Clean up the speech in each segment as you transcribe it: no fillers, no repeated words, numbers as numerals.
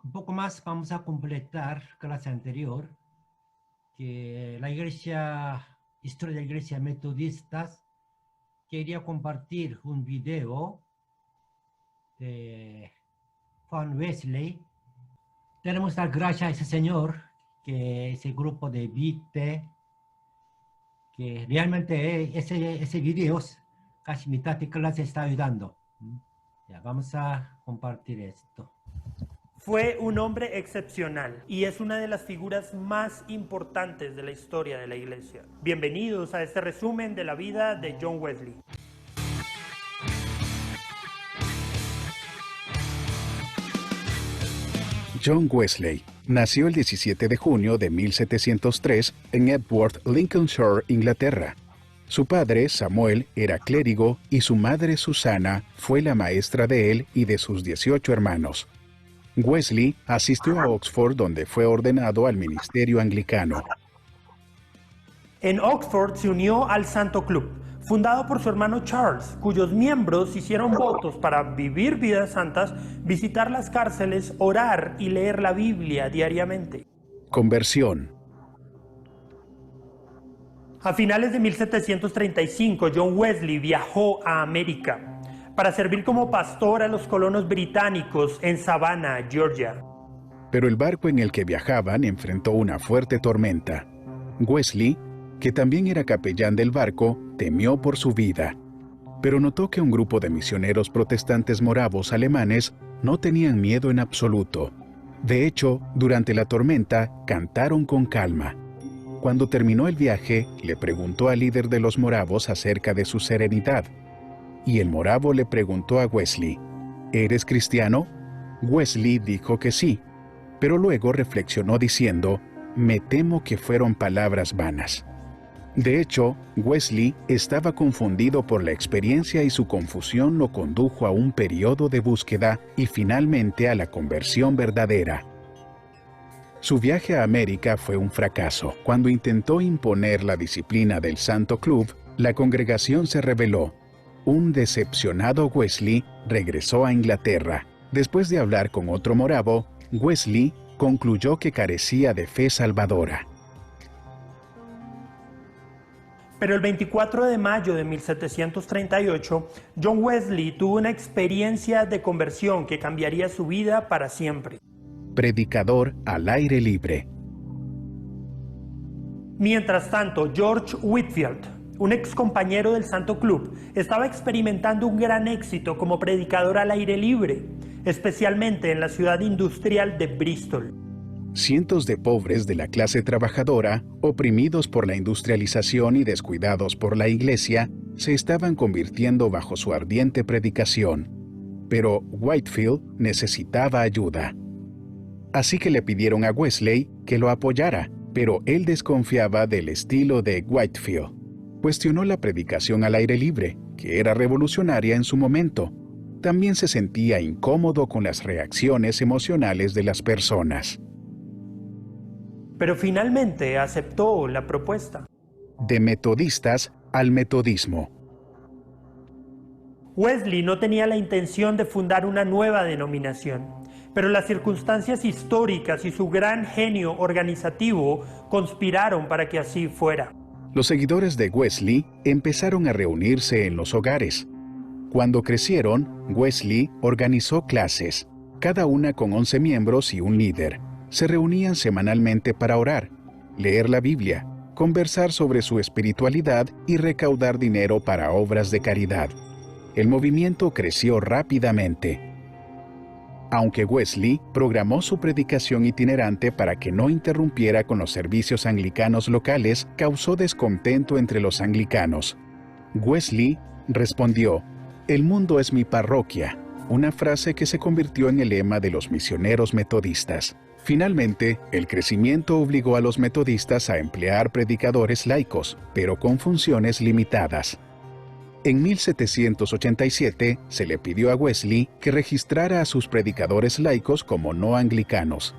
Un poco más vamos a completar clase anterior, que la historia de la iglesia metodistas. Quería compartir un video de Juan Wesley. Tenemos que dar gracias a ese señor, que ese grupo de Vite, que realmente ese video, casi mitad de clase está ayudando. Ya, vamos a compartir esto. Fue un hombre excepcional y es una de las figuras más importantes de la historia de la Iglesia. Bienvenidos a este resumen de la vida de John Wesley. John Wesley nació el 17 de junio de 1703 en Epworth, Lincolnshire, Inglaterra. Su padre, Samuel, era clérigo y su madre, Susana, fue la maestra de él y de sus 18 hermanos. Wesley asistió a Oxford, donde fue ordenado al ministerio anglicano. En Oxford se unió al Santo Club, fundado por su hermano Charles, cuyos miembros hicieron votos para vivir vidas santas, visitar las cárceles, orar y leer la Biblia diariamente. Conversión. A finales de 1735, John Wesley viajó a América para servir como pastor a los colonos británicos en Savannah, Georgia. Pero el barco en el que viajaban enfrentó una fuerte tormenta. Wesley, que también era capellán del barco, temió por su vida. Pero notó que un grupo de misioneros protestantes moravos alemanes no tenían miedo en absoluto. De hecho, durante la tormenta, cantaron con calma. Cuando terminó el viaje, le preguntó al líder de los moravos acerca de su serenidad. Y el moravo le preguntó a Wesley, ¿eres cristiano? Wesley dijo que sí, pero luego reflexionó diciendo, me temo que fueron palabras vanas. De hecho, Wesley estaba confundido por la experiencia y su confusión lo condujo a un periodo de búsqueda y finalmente a la conversión verdadera. Su viaje a América fue un fracaso. Cuando intentó imponer la disciplina del Santo Club, la congregación se rebeló. Un decepcionado Wesley regresó a Inglaterra. Después de hablar con otro moravo, Wesley concluyó que carecía de fe salvadora. Pero el 24 de mayo de 1738, John Wesley tuvo una experiencia de conversión que cambiaría su vida para siempre. Predicador al aire libre. Mientras tanto, George Whitefield, un ex compañero del Santo Club, estaba experimentando un gran éxito como predicador al aire libre, especialmente en la ciudad industrial de Bristol. Cientos de pobres de la clase trabajadora, oprimidos por la industrialización y descuidados por la iglesia, se estaban convirtiendo bajo su ardiente predicación. Pero Whitefield necesitaba ayuda. Así que le pidieron a Wesley que lo apoyara, pero él desconfiaba del estilo de Whitefield. Cuestionó la predicación al aire libre, que era revolucionaria en su momento. También se sentía incómodo con las reacciones emocionales de las personas. Pero finalmente aceptó la propuesta. De metodistas al metodismo. Wesley no tenía la intención de fundar una nueva denominación, pero las circunstancias históricas y su gran genio organizativo conspiraron para que así fuera. Los seguidores de Wesley empezaron a reunirse en los hogares. Cuando crecieron, Wesley organizó clases, cada una con 11 miembros y un líder. Se reunían semanalmente para orar, leer la Biblia, conversar sobre su espiritualidad y recaudar dinero para obras de caridad. El movimiento creció rápidamente. Aunque Wesley programó su predicación itinerante para que no interrumpiera con los servicios anglicanos locales, causó descontento entre los anglicanos. Wesley respondió, «El mundo es mi parroquia», una frase que se convirtió en el lema de los misioneros metodistas. Finalmente, el crecimiento obligó a los metodistas a emplear predicadores laicos, pero con funciones limitadas. En 1787 se le pidió a Wesley que registrara a sus predicadores laicos como no anglicanos.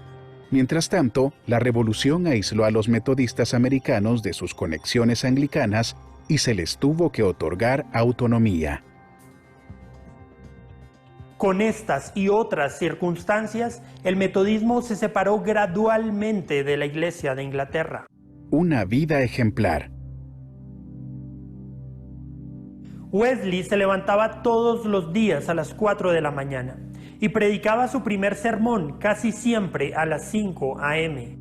Mientras tanto, la revolución aisló a los metodistas americanos de sus conexiones anglicanas y se les tuvo que otorgar autonomía. Con estas y otras circunstancias, el metodismo se separó gradualmente de la Iglesia de Inglaterra. Una vida ejemplar. Wesley se levantaba todos los días a las 4 de la mañana y predicaba su primer sermón casi siempre a las 5 a.m.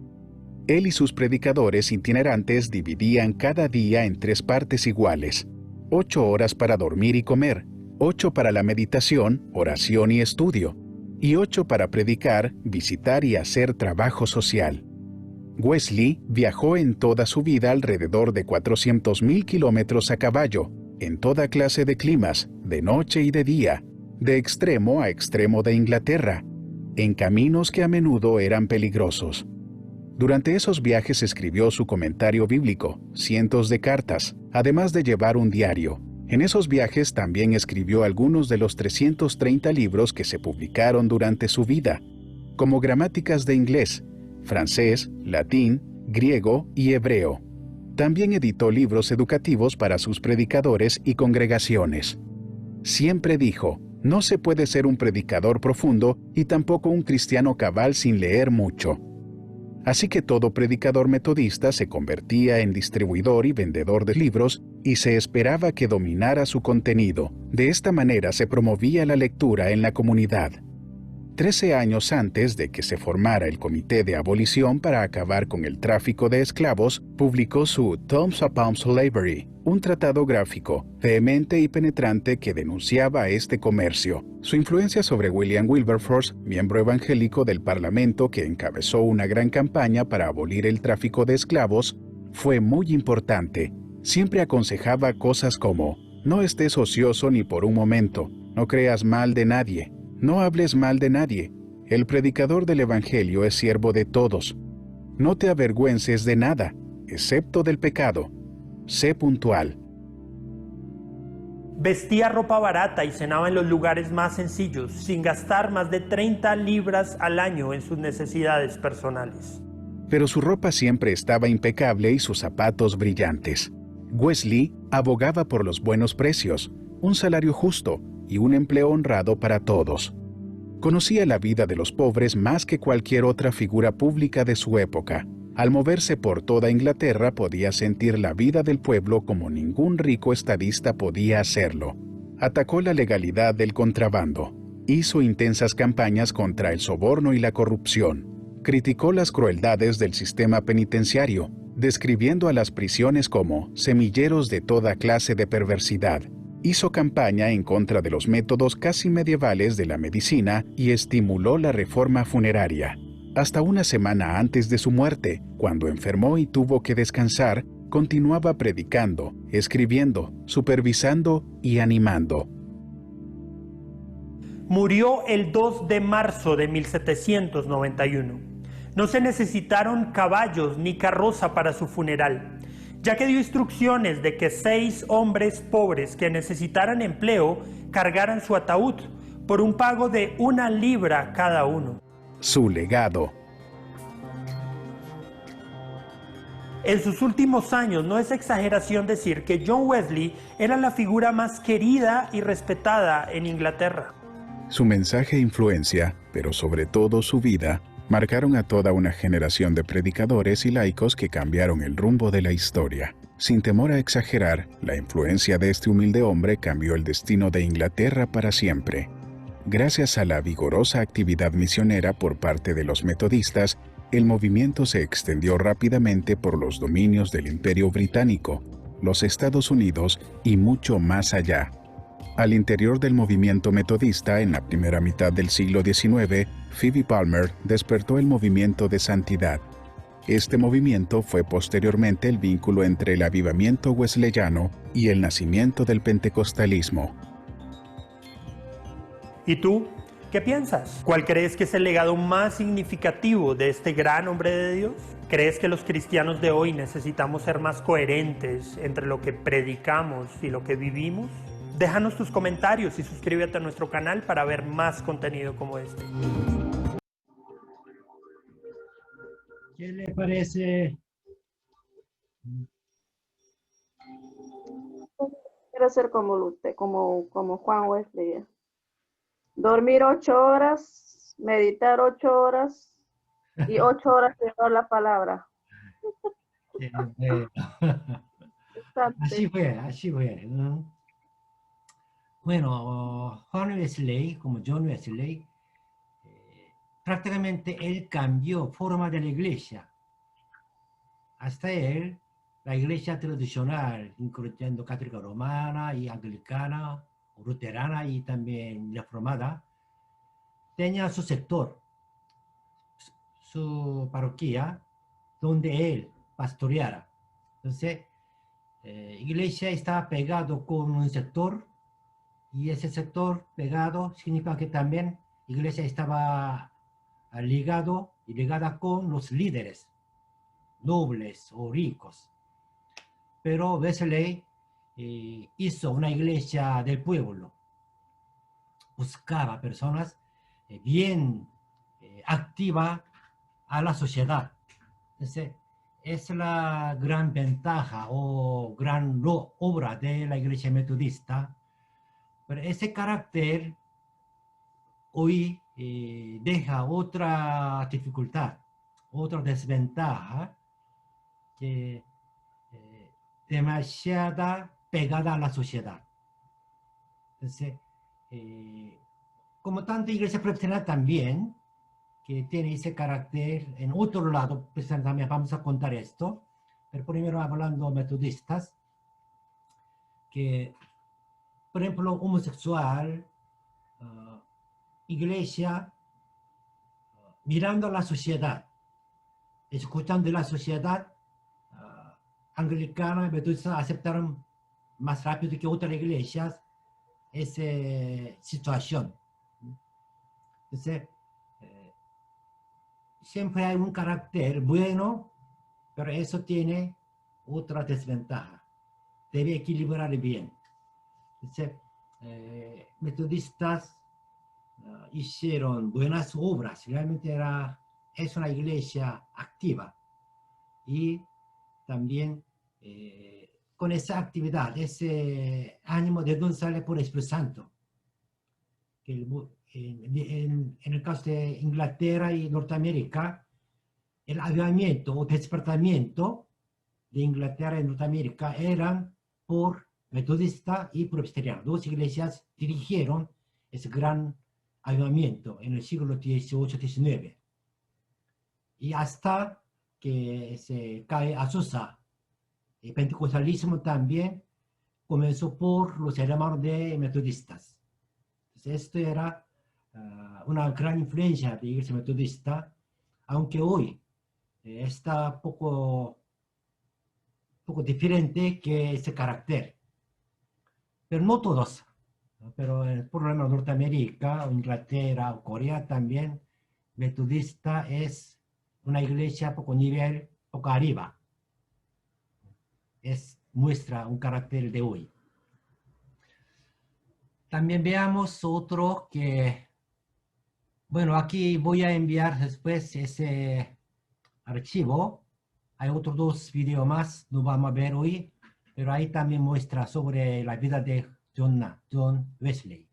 Él y sus predicadores itinerantes dividían cada día en 3 partes iguales: 8 horas para dormir y comer, 8 para la meditación, oración y estudio, y 8 para predicar, visitar y hacer trabajo social. Wesley viajó en toda su vida alrededor de 400,000 kilómetros a caballo, en toda clase de climas, de noche y de día, de extremo a extremo de Inglaterra, en caminos que a menudo eran peligrosos. Durante esos viajes escribió su comentario bíblico, cientos de cartas, además de llevar un diario. En esos viajes también escribió algunos de los 330 libros que se publicaron durante su vida, como gramáticas de inglés, francés, latín, griego y hebreo. También editó libros educativos para sus predicadores y congregaciones. Siempre dijo: no se puede ser un predicador profundo y tampoco un cristiano cabal sin leer mucho. Así que todo predicador metodista se convertía en distribuidor y vendedor de libros y se esperaba que dominara su contenido. De esta manera se promovía la lectura en la comunidad. 13 años antes de que se formara el Comité de Abolición para acabar con el tráfico de esclavos, publicó su Tomes Upon Slavery, un tratado gráfico, vehemente y penetrante que denunciaba a este comercio. Su influencia sobre William Wilberforce, miembro evangélico del Parlamento que encabezó una gran campaña para abolir el tráfico de esclavos, fue muy importante. Siempre aconsejaba cosas como: no estés ocioso ni por un momento, no creas mal de nadie, no hables mal de nadie. El predicador del Evangelio es siervo de todos. No te avergüences de nada, excepto del pecado. Sé puntual. Vestía ropa barata y cenaba en los lugares más sencillos, sin gastar más de 30 libras al año en sus necesidades personales. Pero su ropa siempre estaba impecable y sus zapatos brillantes. Wesley abogaba por los buenos precios, un salario justo y un empleo honrado para todos. Conocía la vida de los pobres más que cualquier otra figura pública de su época. Al moverse por toda Inglaterra podía sentir la vida del pueblo como ningún rico estadista podía hacerlo. Atacó la legalidad del contrabando. Hizo intensas campañas contra el soborno y la corrupción. Criticó las crueldades del sistema penitenciario, describiendo a las prisiones como semilleros de toda clase de perversidad. Hizo campaña en contra de los métodos casi medievales de la medicina y estimuló la reforma funeraria. Hasta una semana antes de su muerte, cuando enfermó y tuvo que descansar, continuaba predicando, escribiendo, supervisando y animando. Murió el 2 de marzo de 1791. No se necesitaron caballos ni carroza para su funeral, ya que dio instrucciones de que 6 hombres pobres que necesitaran empleo cargaran su ataúd por un pago de 1 libra cada uno. Su legado. En sus últimos años no es exageración decir que John Wesley era la figura más querida y respetada en Inglaterra. Su mensaje e influencia, pero sobre todo su vida, marcaron a toda una generación de predicadores y laicos que cambiaron el rumbo de la historia. Sin temor a exagerar, la influencia de este humilde hombre cambió el destino de Inglaterra para siempre. Gracias a la vigorosa actividad misionera por parte de los metodistas, el movimiento se extendió rápidamente por los dominios del Imperio Británico, los Estados Unidos y mucho más allá. Al interior del movimiento metodista, en la primera mitad del siglo XIX, Phoebe Palmer despertó el movimiento de santidad. Este movimiento fue posteriormente el vínculo entre el avivamiento wesleyano y el nacimiento del pentecostalismo. ¿Y tú? ¿Qué piensas? ¿Cuál crees que es el legado más significativo de este gran hombre de Dios? ¿Crees que los cristianos de hoy necesitamos ser más coherentes entre lo que predicamos y lo que vivimos? Déjanos tus comentarios y suscríbete a nuestro canal para ver más contenido como este. ¿Qué le parece? Quiero ser como usted, como Juan Wesley. Dormir 8 horas, meditar 8 horas y 8 horas llevar la palabra. Bueno. Bastante. Así fue, ¿no? Bueno, Juan Wesley, como John Wesley, prácticamente él cambió forma de la iglesia. Hasta él, la iglesia tradicional, incluyendo católica romana y anglicana, luterana y también reformada, tenía su sector, su parroquia, donde él pastoreara. Entonces, iglesia estaba pegado con un sector, y ese sector pegado significa que también iglesia estaba ligada con los líderes, nobles o ricos. Pero Wesley hizo una iglesia del pueblo, buscaba personas bien activas a la sociedad. Entonces, es la gran ventaja o gran obra de la iglesia metodista. Pero ese carácter hoy deja otra dificultad, otra desventaja, que demasiada pegada a la sociedad. Entonces, como tanta iglesia presbiteriana también, que tiene ese carácter, en otro lado, pues también vamos a contar esto, pero primero hablando metodistas, que, por ejemplo, homosexual, iglesia, mirando a la sociedad, escuchando la sociedad, anglicana y metodista aceptaron más rápido que otras iglesias esa situación. Entonces, siempre hay un carácter bueno, pero eso tiene otra desventaja. Debe equilibrar bien. Entonces, metodistas hicieron buenas obras, realmente es una iglesia activa, y también con esa actividad, ese ánimo de donde sale por el Espíritu Santo. En el caso de Inglaterra y Norteamérica, el avivamiento o despertamiento de Inglaterra y Norteamérica eran por metodista y presbiteriano. Dos iglesias dirigieron ese gran avivamiento en el siglo XVIII-XIX. Y hasta que se cae Azusa, el pentecostalismo también comenzó por los hermanos de metodistas. Entonces, esto era una gran influencia de la iglesia metodista, aunque hoy está poco diferente que ese carácter. Pero no todos. Pero por ejemplo, en Norteamérica, o Inglaterra o Corea también, metodista es una iglesia poco nivel, poco arriba. Muestra un carácter de hoy. También veamos otro que, bueno, aquí voy a enviar después ese archivo. Hay otros 2 videos más, no vamos a ver hoy, pero ahí también muestra sobre la vida de John Wesley.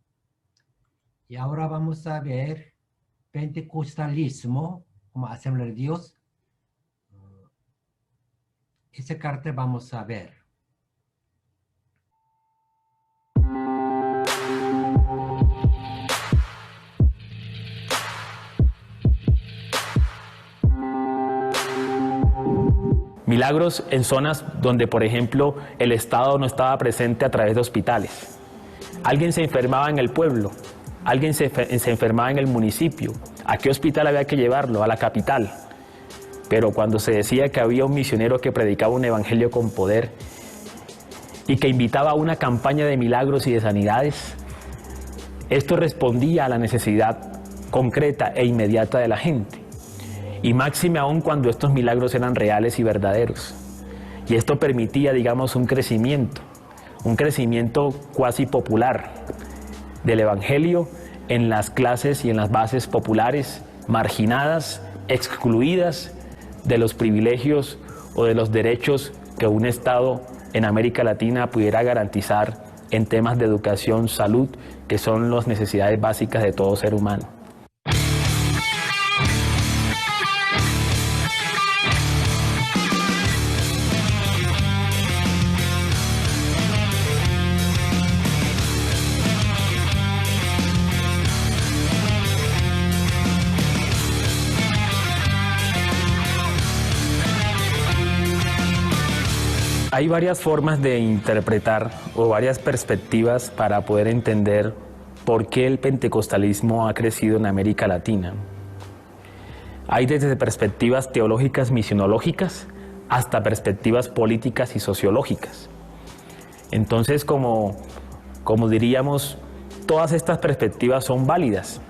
Y ahora vamos a ver pentecostalismo como Asamblea de Dios. Ese cartel vamos a ver. Milagros en zonas donde, por ejemplo, el Estado no estaba presente a través de hospitales. Alguien se enfermaba en el pueblo, alguien se enfermaba en el municipio. ¿A qué hospital había que llevarlo? A la capital. Pero cuando se decía que había un misionero que predicaba un evangelio con poder y que invitaba a una campaña de milagros y de sanidades, esto respondía a la necesidad concreta e inmediata de la gente. Y máxime aún cuando estos milagros eran reales y verdaderos. Y esto permitía, digamos, un crecimiento cuasi popular del evangelio en las clases y en las bases populares, marginadas, excluidas de los privilegios o de los derechos que un Estado en América Latina pudiera garantizar en temas de educación, salud, que son las necesidades básicas de todo ser humano. Hay varias formas de interpretar o varias perspectivas para poder entender por qué el pentecostalismo ha crecido en América Latina. Hay desde perspectivas teológicas misionológicas hasta perspectivas políticas y sociológicas. Entonces, como diríamos, todas estas perspectivas son válidas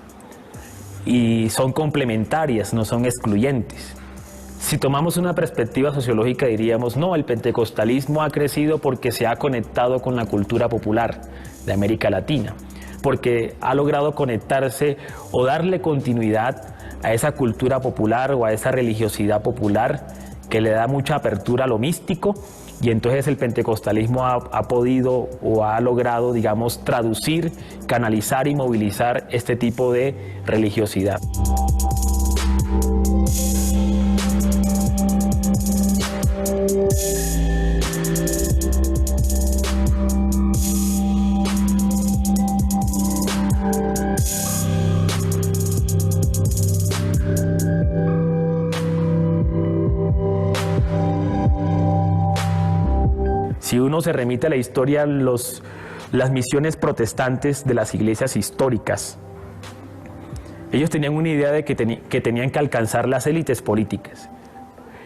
y son complementarias, no son excluyentes. Si tomamos una perspectiva sociológica diríamos, no, el pentecostalismo ha crecido porque se ha conectado con la cultura popular de América Latina, porque ha logrado conectarse o darle continuidad a esa cultura popular o a esa religiosidad popular que le da mucha apertura a lo místico, y entonces el pentecostalismo ha podido o ha logrado, digamos, traducir, canalizar y movilizar este tipo de religiosidad. Si uno se remite a la historia, las misiones protestantes de las iglesias históricas, ellos tenían una idea de que tenían que alcanzar las élites políticas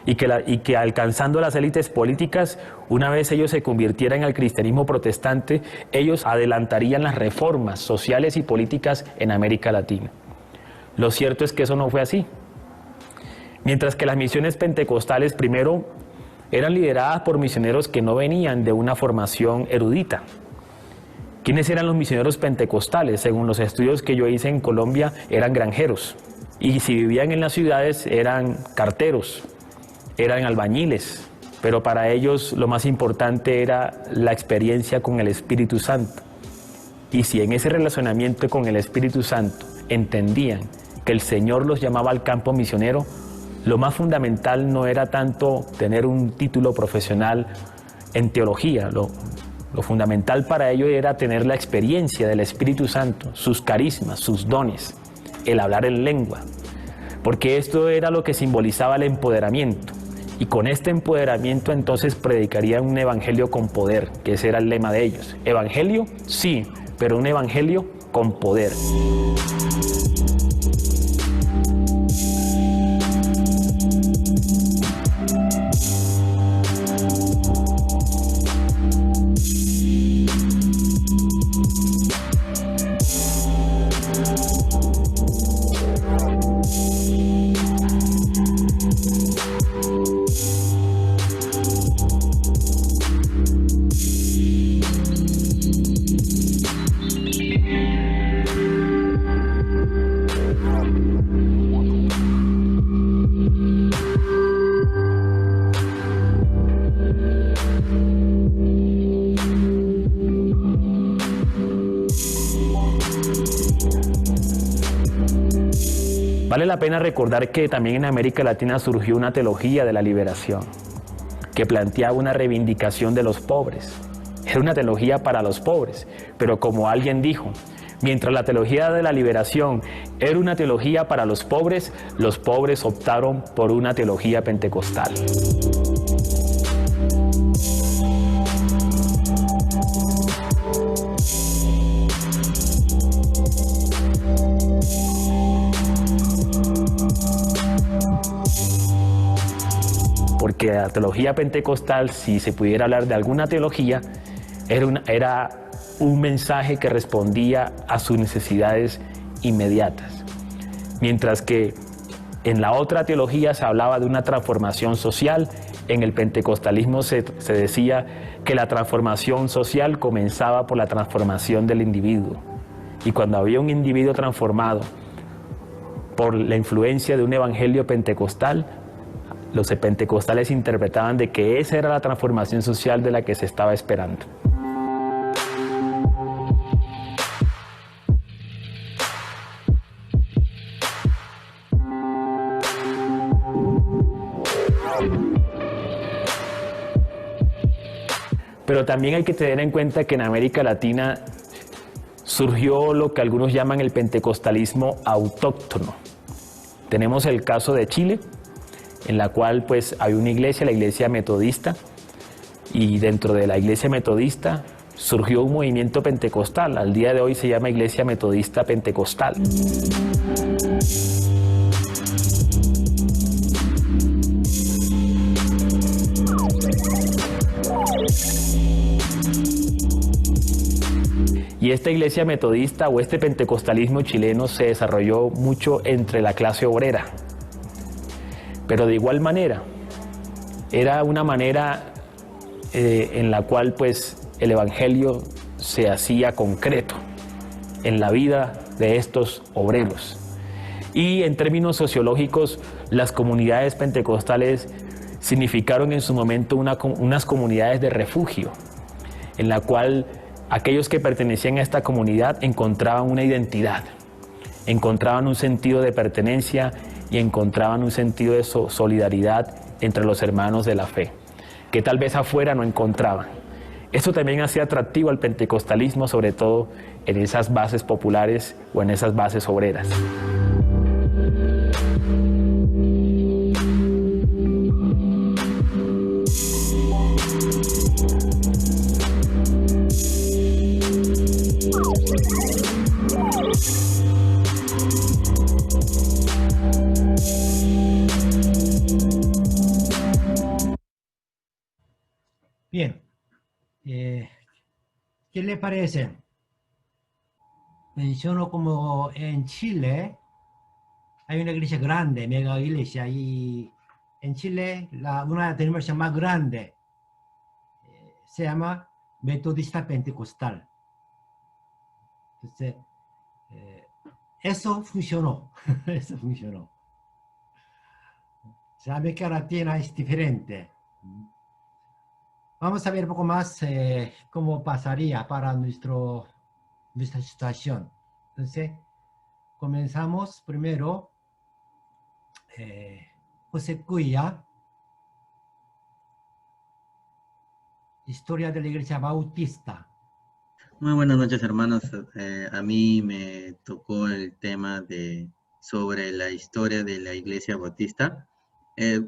y que alcanzando las élites políticas, una vez ellos se convirtieran al cristianismo protestante, ellos adelantarían las reformas sociales y políticas en América Latina. Lo cierto es que eso no fue así. Mientras que las misiones pentecostales primero eran lideradas por misioneros que no venían de una formación erudita. ¿Quiénes eran los misioneros pentecostales? Según los estudios que yo hice en Colombia, eran granjeros. Y si vivían en las ciudades, eran carteros, eran albañiles. Pero para ellos lo más importante era la experiencia con el Espíritu Santo. Y si en ese relacionamiento con el Espíritu Santo entendían que el Señor los llamaba al campo misionero, lo más fundamental no era tanto tener un título profesional en teología, lo fundamental para ello era tener la experiencia del Espíritu Santo, sus carismas, sus dones, el hablar en lengua, porque esto era lo que simbolizaba el empoderamiento, y con este empoderamiento entonces predicarían un evangelio con poder, que ese era el lema de ellos. Evangelio, sí, pero un evangelio con poder. Vale la pena recordar que también en América Latina surgió una teología de la liberación, que planteaba una reivindicación de los pobres. Era una teología para los pobres, pero como alguien dijo, mientras la teología de la liberación era una teología para los pobres optaron por una teología pentecostal. Porque la teología pentecostal, si se pudiera hablar de alguna teología, era un mensaje que respondía a sus necesidades inmediatas. Mientras que en la otra teología se hablaba de una transformación social, en el pentecostalismo se decía que la transformación social comenzaba por la transformación del individuo. Y cuando había un individuo transformado por la influencia de un evangelio pentecostal, los pentecostales interpretaban de que esa era la transformación social de la que se estaba esperando. Pero también hay que tener en cuenta que en América Latina surgió lo que algunos llaman el pentecostalismo autóctono. Tenemos el caso de Chile, en la cual pues hay una iglesia, la iglesia metodista, y dentro de la iglesia metodista surgió un movimiento pentecostal. Al día de hoy se llama Iglesia Metodista Pentecostal. Y esta iglesia metodista o este pentecostalismo chileno se desarrolló mucho entre la clase obrera. Pero de igual manera, era una manera en la cual pues el evangelio se hacía concreto en la vida de estos obreros. Y en términos sociológicos, las comunidades pentecostales significaron en su momento unas comunidades de refugio, en la cual aquellos que pertenecían a esta comunidad encontraban una identidad, encontraban un sentido de pertenencia y encontraban un sentido de solidaridad entre los hermanos de la fe, que tal vez afuera no encontraban. Esto también hacía atractivo al pentecostalismo, sobre todo en esas bases populares o en esas bases obreras. Bien. ¿Qué le parece? Menciono como en Chile hay una iglesia grande, mega iglesia, y en Chile una de las denominaciones más grandes se llama Metodista Pentecostal. Entonces, eso funcionó, eso funcionó. O sea, América Latina es diferente. Vamos a ver un poco más cómo pasaría para nuestra situación. Entonces, comenzamos primero. José Cuya, Historia de la Iglesia Bautista. Muy buenas noches, hermanos. A mí me tocó el tema sobre la historia de la Iglesia Bautista.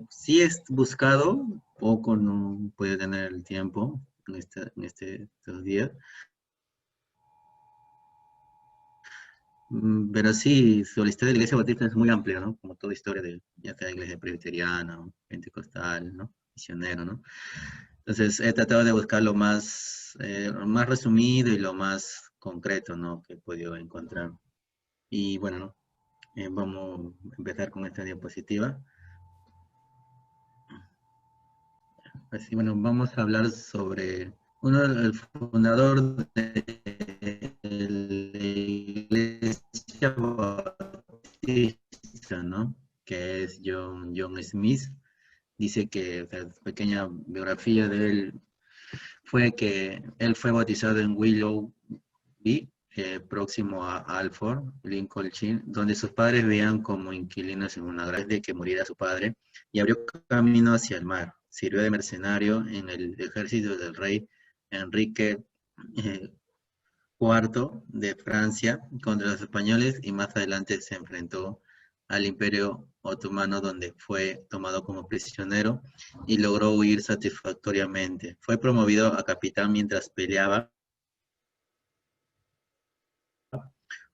Sí he buscado, poco no he podido tener el tiempo en estos días. Pero sí, la historia de la Iglesia Bautista es muy amplia, ¿no? Como toda historia ya sea Iglesia presbiteriana, o pentecostal, ¿no? Misionero, ¿no? Entonces he tratado de buscar lo más resumido y lo más concreto, ¿no? Que he podido encontrar. Y bueno, ¿no? Vamos a empezar con esta diapositiva. Así, bueno, vamos a hablar sobre el fundador de la Iglesia Bautista, ¿no? Que es John Smith. Dice que, o sea, pequeña biografía de él, fue que él fue bautizado en Willoughby, próximo a Alford, Lincolnshire, donde sus padres vivían como inquilinos en una granja de que muriera su padre, y abrió camino hacia el mar. Sirvió de mercenario en el ejército del rey Enrique IV de Francia contra los españoles, y más adelante se enfrentó al Imperio Otomano, donde fue tomado como prisionero y logró huir satisfactoriamente. Fue promovido a capitán mientras peleaba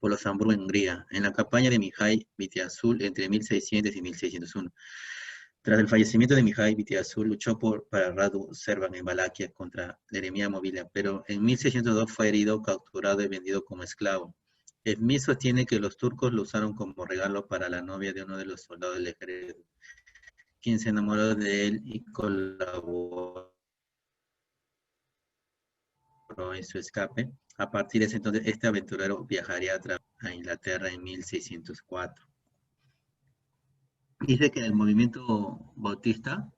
por los Hamburgo en Hungría, en la campaña de Mihai Viteazul entre 1600 y 1601. Tras el fallecimiento de Mihai Viteazul, luchó para Radu Servan en Valaquia contra Jeremia Movilia, pero en 1602 fue herido, capturado y vendido como esclavo. Smith sostiene que los turcos lo usaron como regalo para la novia de uno de los soldados del ejército, quien se enamoró de él y colaboró en su escape. A partir de ese entonces, este aventurero viajaría a Inglaterra en 1604. Dice que el movimiento bautista,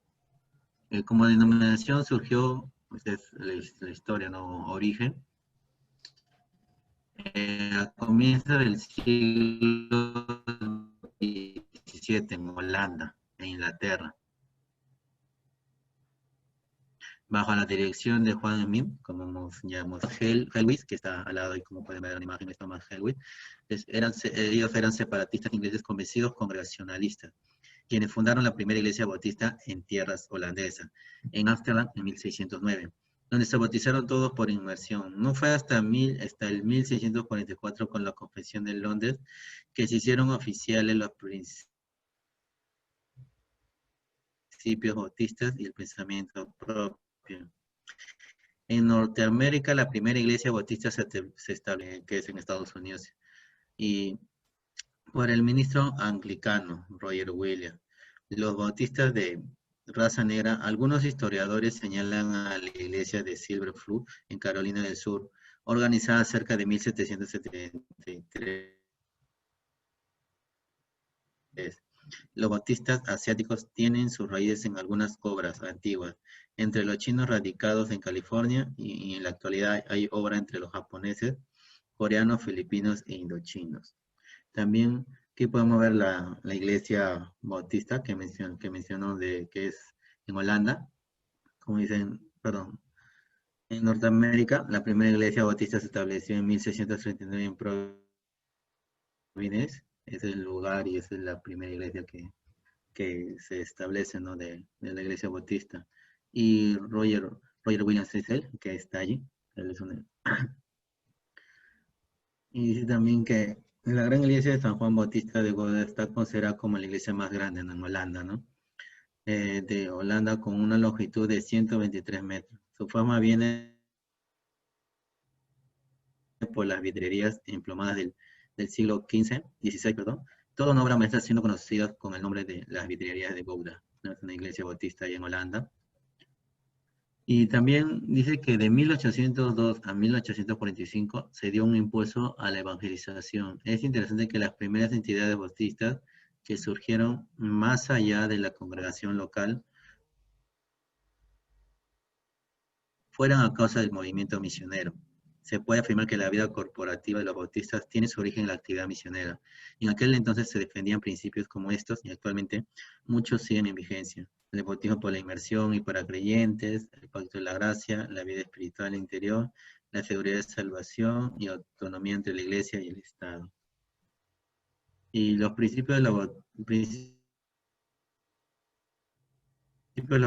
como denominación, surgió, pues es la historia, ¿no? Origen, a comienzos del siglo XVII en Holanda, en Inglaterra. bajo la dirección de Juan Smith, como nos llamamos Helwig, que está al lado y como pueden ver en la imagen es Thomas Helwig. Ellos eran separatistas ingleses convencidos congregacionalistas, quienes fundaron la primera iglesia bautista en tierras holandesas, en Ámsterdam en 1609, donde se bautizaron todos por inmersión. No fue hasta el 1644 con la Confesión de Londres que se hicieron oficiales los principios bautistas y el pensamiento propio. En Norteamérica, la primera iglesia bautista se establece, que es en Estados Unidos, y por el ministro anglicano, Roger Williams. Los bautistas de raza negra, algunos historiadores señalan a la iglesia de Silver Flu, en Carolina del Sur, organizada cerca de 1773. Los bautistas asiáticos tienen sus raíces en algunas obras antiguas, entre los chinos radicados en California, y en la actualidad hay obra entre los japoneses, coreanos, filipinos e indochinos. También aquí podemos ver la iglesia bautista que mencionó que es en Holanda, como dicen, perdón, en Norteamérica. La primera iglesia bautista se estableció en 1639 en Providence. Es el lugar y esa es la primera iglesia que se establece, ¿no?, de la iglesia bautista. Y Roger Williams es él, que está allí. Él es y dice también que la gran iglesia de San Juan Bautista de Gouda está considerada como la iglesia más grande en Holanda, ¿no? De Holanda, con una longitud de 123 metros. Su fama viene por las vidrieras emplomadas del siglo XVI, perdón. Toda una obra maestra siendo conocidas con el nombre de las vidrieras de Gouda, ¿no? Es una iglesia bautista ahí en Holanda. Y también dice que de 1802 a 1845 se dio un impulso a la evangelización. Es interesante que las primeras entidades bautistas que surgieron más allá de la congregación local fueran a causa del movimiento misionero. Se puede afirmar que la vida corporativa de los bautistas tiene su origen en la actividad misionera. En aquel entonces se defendían principios como estos y actualmente muchos siguen en vigencia. El bautismo por la inmersión y para creyentes, el pacto de la gracia, la vida espiritual interior, la seguridad de salvación y autonomía entre la iglesia y el Estado. Y los principios de la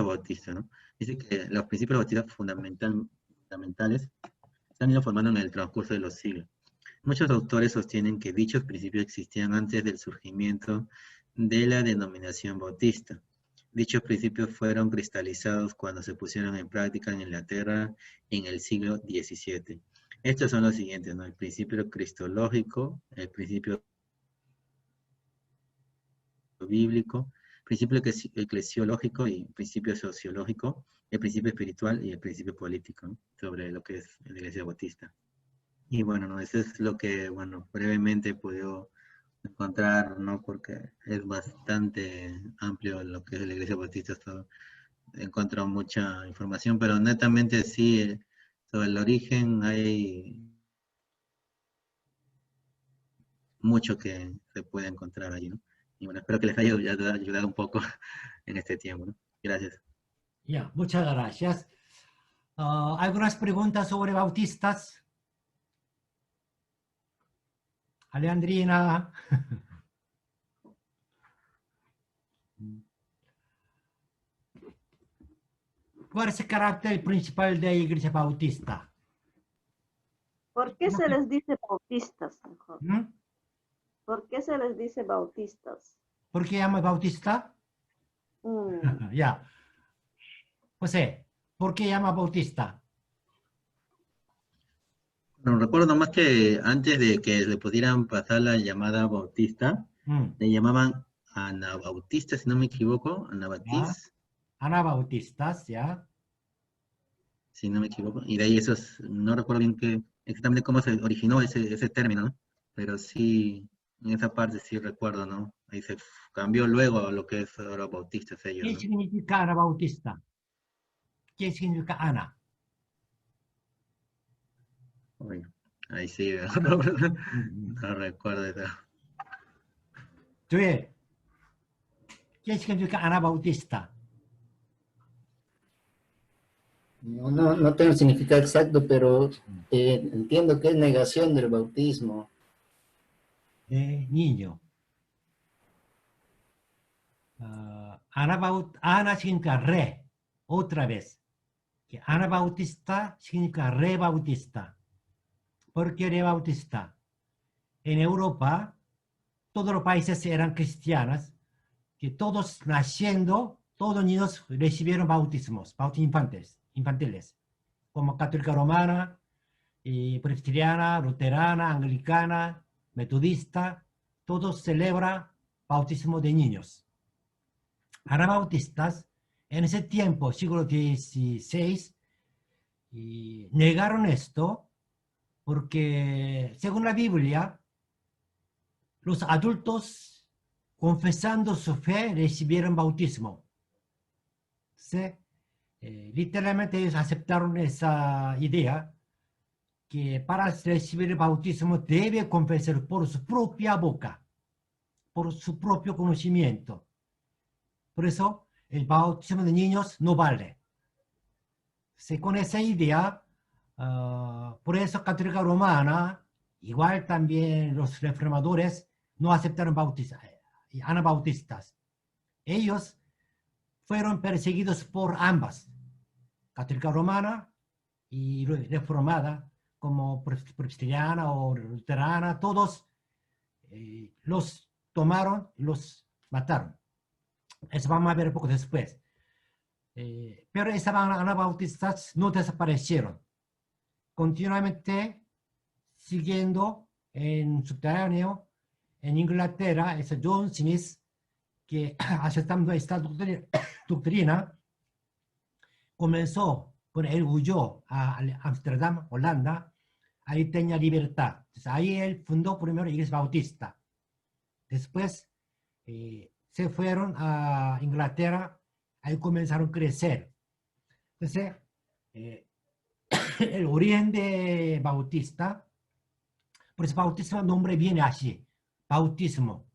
bautista, ¿no? Dice que los principios bautistas fundamentales se han ido formando en el transcurso de los siglos. Muchos autores sostienen que dichos principios existían antes del surgimiento de la denominación bautista. Dichos principios fueron cristalizados cuando se pusieron en práctica en Inglaterra en el siglo XVII. Estos son los siguientes, ¿no? El principio cristológico, el principio bíblico, principio eclesiológico y principio sociológico, el principio espiritual y el principio político, ¿no?, sobre lo que es la iglesia bautista. Y bueno, ¿no?, eso es lo que, bueno, brevemente he podido encontrar, ¿no?, porque es bastante amplio lo que es la iglesia bautista. He encontrado mucha información, pero netamente sí, sobre el origen hay mucho que se puede encontrar allí, ¿no? Y bueno, espero que les haya ayudado un poco en este tiempo, ¿no? Gracias. Ya, muchas gracias. ¿Algunas preguntas sobre bautistas? Alejandrina. ¿Cuál es el carácter principal de la iglesia bautista? ¿Por qué se les dice bautistas mejor? ¿Mm? ¿Por qué se les dice bautistas? ¿Por qué llama bautista? Ya. José, ¿por qué llama bautista? Bueno, recuerdo nomás que antes de que le pudieran pasar la llamada bautista, le llamaban Anabautista, si no me equivoco, Anabautiz. Anabautistas, ya. Si no me equivoco. Y de ahí no recuerdo bien exactamente cómo se originó ese término, ¿no? Pero sí, en esa parte sí recuerdo, ¿no? Ahí se cambió luego a lo que es ahora bautistas ellos, ¿Qué ¿no? significa anabautista? ¿Qué significa ana? Bueno, ahí sí, no recuerdo eso. ¿Qué significa anabautista? No tengo el significado exacto, pero entiendo que es negación del bautismo. Niño. Ana significa re, otra vez. Que Ana Bautista significa re Bautista. ¿Por qué re Bautista? En Europa, todos los países eran cristianos, que todos naciendo, todos niños recibieron bautismos infantiles, como católica romana, presbiteriana, luterana, anglicana, metodista, todos celebran bautismo de niños. Anabautistas, en ese tiempo, siglo XVI, negaron esto porque, según la Biblia, los adultos, confesando su fe, recibieron bautismo. ¿Sí? Literalmente ellos aceptaron esa idea que para recibir el bautismo debe confesar por su propia boca, por su propio conocimiento. Por eso el bautismo de niños no vale. ¿Sí? Con esa idea, por eso Católica Romana, igual también los reformadores, no aceptaron anabautistas. Ellos fueron perseguidos por ambas, Católica Romana y reformada, como presbiteriana o luterana, todos los tomaron y los mataron. Eso vamos a ver un poco después. Pero esas anabautistas no desaparecieron. Continuamente siguiendo en subterráneo, en Inglaterra, es John Smith, que aceptando esta doctrina, comenzó, bueno, él huyó a Ámsterdam, Holanda, ahí tenía libertad. Entonces, ahí él fundó primero la Iglesia Bautista. Después se fueron a Inglaterra, ahí comenzaron a crecer. Entonces, el origen de Bautista, por eso bautismo, el nombre viene así, bautismo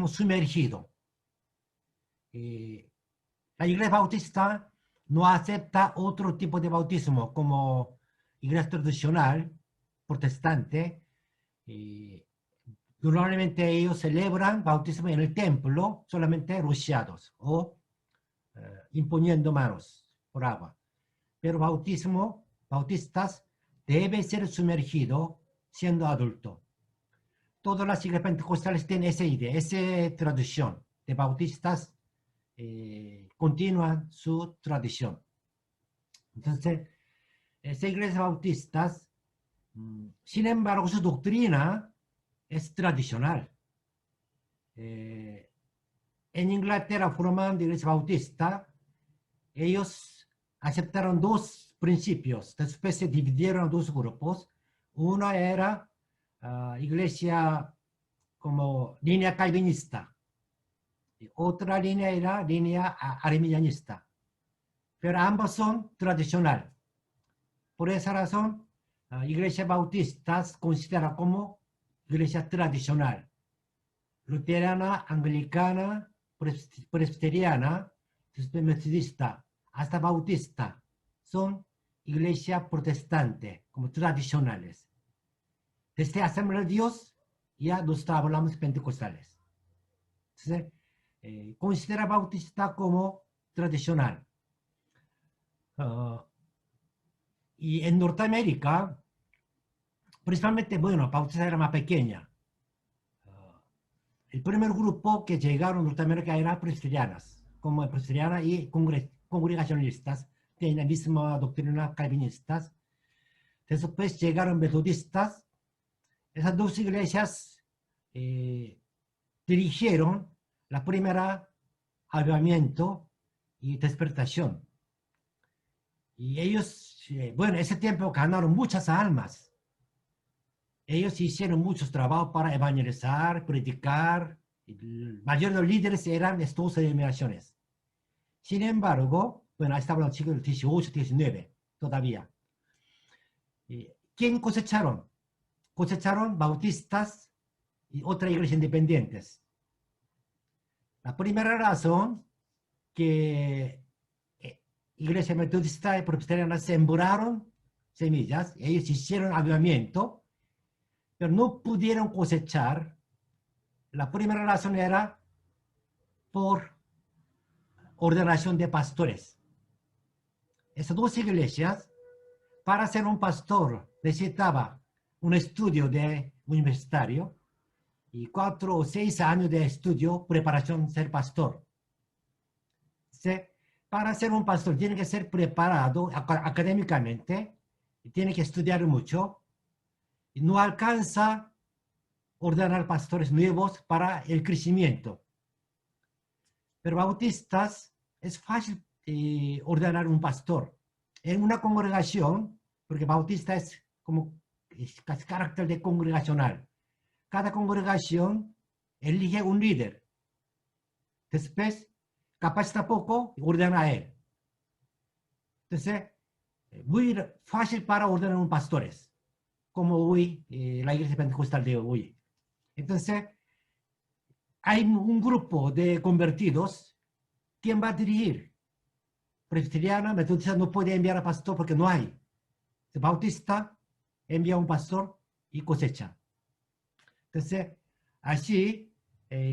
sumergido. La Iglesia Bautista no acepta otro tipo de bautismo como Iglesia tradicional, protestante. Normalmente ellos celebran bautismo en el templo, solamente rociados o imponiendo manos por agua. Pero bautistas, debe ser sumergido siendo adulto. Todas las iglesias pentecostales tienen esa idea, esa tradición de bautistas, continúan su tradición. Entonces, esas iglesias bautistas, sin embargo, su doctrina es tradicional. En Inglaterra, formando iglesia bautista, ellos aceptaron dos principios, después se dividieron en dos grupos. Uno era iglesia como línea calvinista, y otra línea era línea arminianista, pero ambos son tradicional. Por esa razón, iglesia bautistas considera como iglesia tradicional, luterana, anglicana, presbiteriana, metodista, hasta bautista, son iglesia protestante, como tradicionales. Desde Asamblea de Dios ya nos hablamos pentecostales. Entonces, considera bautista como tradicional. Y en Norteamérica, principalmente, bueno, bautista era más pequeña. El primer grupo que llegaron a Norteamérica eran presbiterianas, como presbiteriana y congregacionalistas, tienen la misma doctrina calvinistas. Después llegaron metodistas. Esas dos iglesias dirigieron la primera avivamiento y despertación. Y ellos, bueno, en ese tiempo ganaron muchas almas. Ellos hicieron muchos trabajos para evangelizar, predicar. La mayoría de los líderes eran estos denominaciones. Sin embargo, bueno, ahí estamos en el siglo XVIII, XIX, todavía. ¿Quién cosecharon? Cosecharon bautistas y otras iglesias independientes. La primera razón que iglesia metodista y presbiteriana sembraron semillas, ellos hicieron avivamiento, pero no pudieron cosechar. La primera razón era por ordenación de pastores. Esas dos iglesias, para ser un pastor, necesitaba un estudio universitario y 4 o 6 años de estudio, preparación ser pastor. Para ser un pastor tiene que ser preparado académicamente, y tiene que estudiar mucho, y no alcanza ordenar pastores nuevos para el crecimiento. Pero bautistas es fácil ordenar un pastor. En una congregación, porque bautista es carácter de congregacional. Cada congregación elige un líder. Después, capacita poco y ordena a él. Entonces, muy fácil para ordenar un pastores, como hoy, la iglesia pentecostal de hoy. Entonces, hay un grupo de convertidos. ¿Quién va a dirigir? Presbiteriana, metodista no puede enviar a pastor porque no hay. El bautista envía a un pastor y cosecha. Entonces, así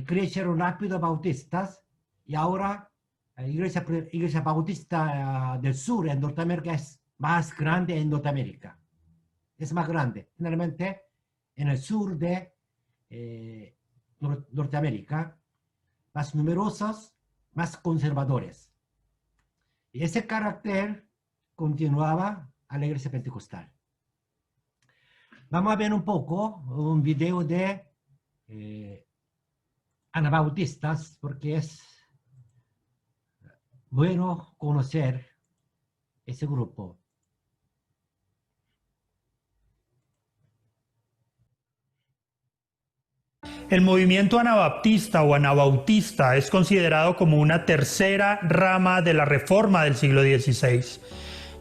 crecieron rápido bautistas y ahora la iglesia bautista del sur en Norteamérica es más grande en Norteamérica. Es más grande. Generalmente en el sur de Norteamérica, más numerosos, más conservadores. Y ese carácter continuaba a la iglesia pentecostal. Vamos a ver un poco un video de anabautistas, porque es bueno conocer ese grupo. El movimiento anabaptista o anabautista es considerado como una tercera rama de la Reforma del siglo XVI,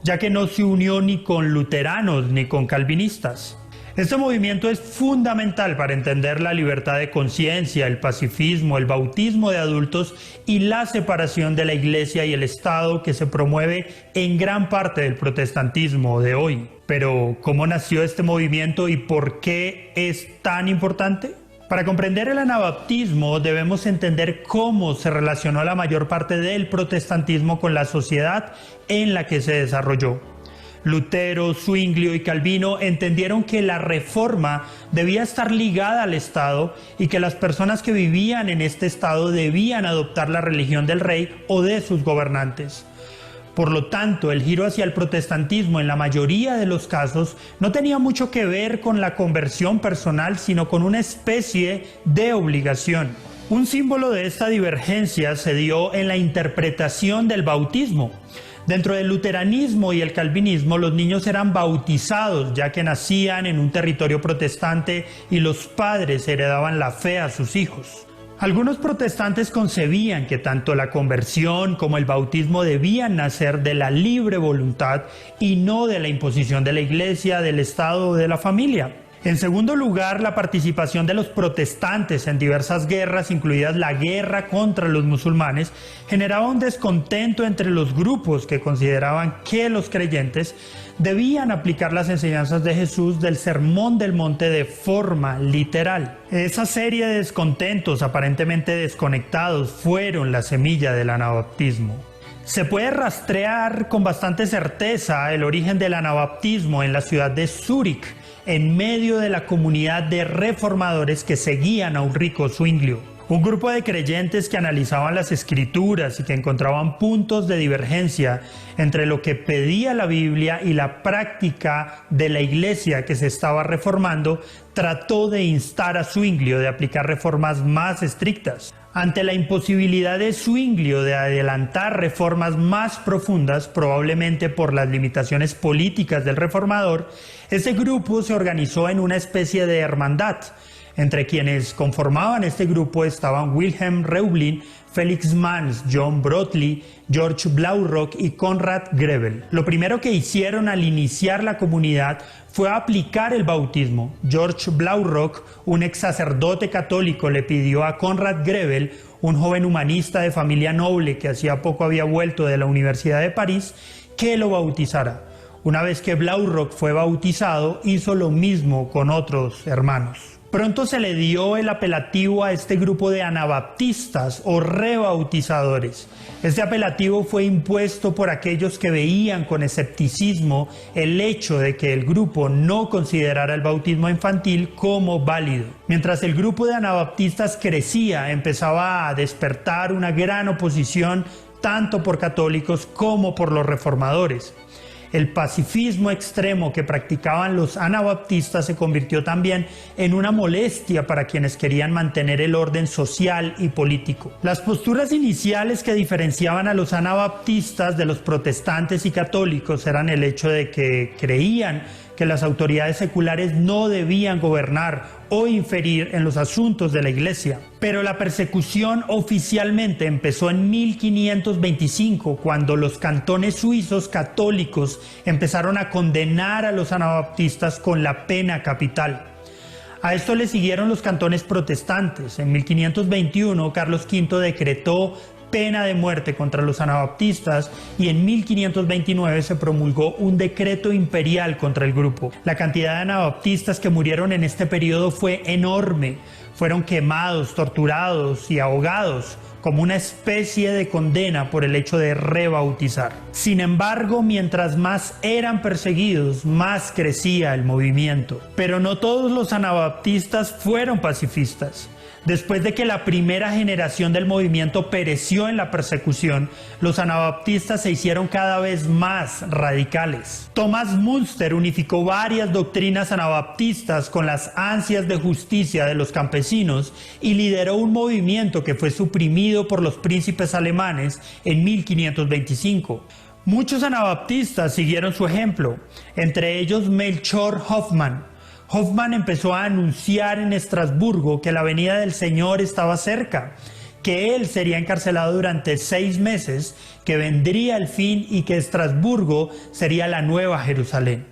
ya que no se unió ni con luteranos ni con calvinistas. Este movimiento es fundamental para entender la libertad de conciencia, el pacifismo, el bautismo de adultos y la separación de la Iglesia y el Estado que se promueve en gran parte del protestantismo de hoy. Pero, ¿cómo nació este movimiento y por qué es tan importante? Para comprender el anabaptismo debemos entender cómo se relacionó la mayor parte del protestantismo con la sociedad en la que se desarrolló. Lutero, Zwinglio y Calvino entendieron que la reforma debía estar ligada al Estado y que las personas que vivían en este Estado debían adoptar la religión del rey o de sus gobernantes. Por lo tanto, el giro hacia el protestantismo en la mayoría de los casos no tenía mucho que ver con la conversión personal, sino con una especie de obligación. Un símbolo de esta divergencia se dio en la interpretación del bautismo. Dentro del luteranismo y el calvinismo, los niños eran bautizados ya que nacían en un territorio protestante y los padres heredaban la fe a sus hijos. Algunos protestantes concebían que tanto la conversión como el bautismo debían nacer de la libre voluntad y no de la imposición de la iglesia, del Estado o de la familia. En segundo lugar, la participación de los protestantes en diversas guerras, incluidas la guerra contra los musulmanes, generaba un descontento entre los grupos que consideraban que los creyentes debían aplicar las enseñanzas de Jesús del Sermón del Monte de forma literal. Esa serie de descontentos aparentemente desconectados fueron la semilla del anabaptismo. Se puede rastrear con bastante certeza el origen del anabaptismo en la ciudad de Zúrich, en medio de la comunidad de reformadores que seguían a Ulrico Zwinglio. Un grupo de creyentes que analizaban las escrituras y que encontraban puntos de divergencia entre lo que pedía la Biblia y la práctica de la iglesia que se estaba reformando, trató de instar a Zwinglio de aplicar reformas más estrictas. Ante la imposibilidad de Zwinglio de adelantar reformas más profundas, probablemente por las limitaciones políticas del reformador, ese grupo se organizó en una especie de hermandad, Entre quienes conformaban este grupo estaban Wilhelm Reublin, Felix Manz, John Brotli, George Blaurock y Konrad Grebel. Lo primero que hicieron al iniciar la comunidad fue aplicar el bautismo. George Blaurock, un ex sacerdote católico, le pidió a Konrad Grebel, un joven humanista de familia noble que hacía poco había vuelto de la Universidad de París, que lo bautizara. Una vez que Blaurock fue bautizado, hizo lo mismo con otros hermanos. Pronto se le dio el apelativo a este grupo de anabaptistas o rebautizadores. Este apelativo fue impuesto por aquellos que veían con escepticismo el hecho de que el grupo no considerara el bautismo infantil como válido. Mientras el grupo de anabaptistas crecía, empezaba a despertar una gran oposición tanto por católicos como por los reformadores. El pacifismo extremo que practicaban los anabaptistas se convirtió también en una molestia para quienes querían mantener el orden social y político. Las posturas iniciales que diferenciaban a los anabaptistas de los protestantes y católicos eran el hecho de que creían que las autoridades seculares no debían gobernar o inferir en los asuntos de la Iglesia. Pero la persecución oficialmente empezó en 1525, cuando los cantones suizos católicos empezaron a condenar a los anabaptistas con la pena capital. A esto le siguieron los cantones protestantes. En 1521, Carlos V decretó pena de muerte contra los anabaptistas y en 1529 se promulgó un decreto imperial contra el grupo. La cantidad de anabaptistas que murieron en este periodo fue enorme. Fueron quemados, torturados y ahogados como una especie de condena por el hecho de rebautizar. Sin embargo, mientras más eran perseguidos, más crecía el movimiento. Pero no todos los anabaptistas fueron pacifistas. Después de que la primera generación del movimiento pereció en la persecución, los anabaptistas se hicieron cada vez más radicales. Thomas Münster unificó varias doctrinas anabaptistas con las ansias de justicia de los campesinos y lideró un movimiento que fue suprimido por los príncipes alemanes en 1525. Muchos anabaptistas siguieron su ejemplo, entre ellos Melchior Hoffmann. Hoffmann empezó a anunciar en Estrasburgo que la venida del Señor estaba cerca, que él sería encarcelado durante 6 meses, que vendría el fin y que Estrasburgo sería la nueva Jerusalén.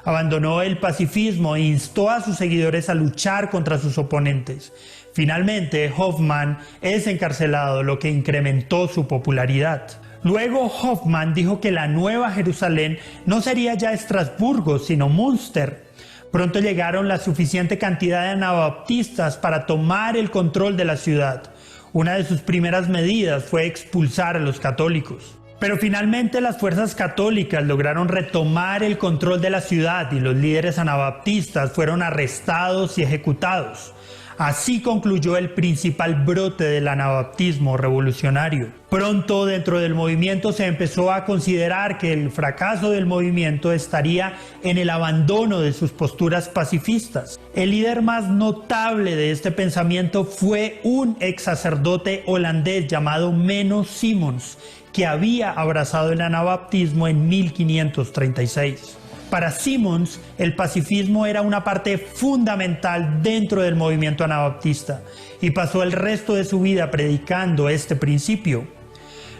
Abandonó el pacifismo e instó a sus seguidores a luchar contra sus oponentes. Finalmente, Hoffmann es encarcelado, lo que incrementó su popularidad. Luego Hoffmann dijo que la nueva Jerusalén no sería ya Estrasburgo, sino Münster. Pronto llegaron la suficiente cantidad de anabaptistas para tomar el control de la ciudad. Una de sus primeras medidas fue expulsar a los católicos. Pero finalmente las fuerzas católicas lograron retomar el control de la ciudad y los líderes anabaptistas fueron arrestados y ejecutados. Así concluyó el principal brote del anabaptismo revolucionario. Pronto dentro del movimiento se empezó a considerar que el fracaso del movimiento estaría en el abandono de sus posturas pacifistas. El líder más notable de este pensamiento fue un ex sacerdote holandés llamado Menno Simons, que había abrazado el anabaptismo en 1536. Para Simons, el pacifismo era una parte fundamental dentro del movimiento anabaptista y pasó el resto de su vida predicando este principio.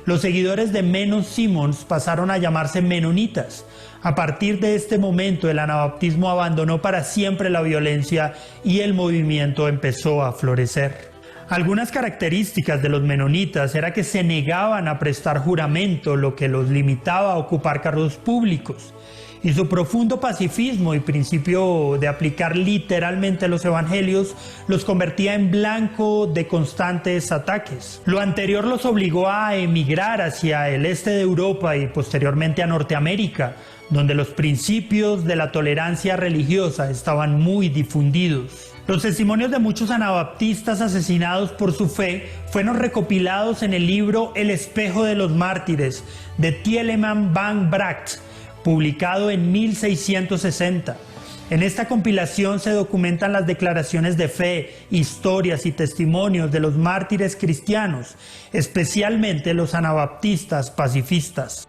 Los seguidores de Menno Simons pasaron a llamarse menonitas. A partir de este momento, el anabaptismo abandonó para siempre la violencia y el movimiento empezó a florecer. Algunas características de los menonitas era que se negaban a prestar juramento, lo que los limitaba a ocupar cargos públicos. Y su profundo pacifismo y principio de aplicar literalmente los evangelios los convertía en blanco de constantes ataques. Lo anterior los obligó a emigrar hacia el este de Europa y posteriormente a Norteamérica, donde los principios de la tolerancia religiosa estaban muy difundidos. Los testimonios de muchos anabaptistas asesinados por su fe fueron recopilados en el libro El espejo de los mártires de Tieleman van Braght, publicado en 1660. En esta compilación se documentan las declaraciones de fe, historias y testimonios de los mártires cristianos, especialmente los anabaptistas pacifistas.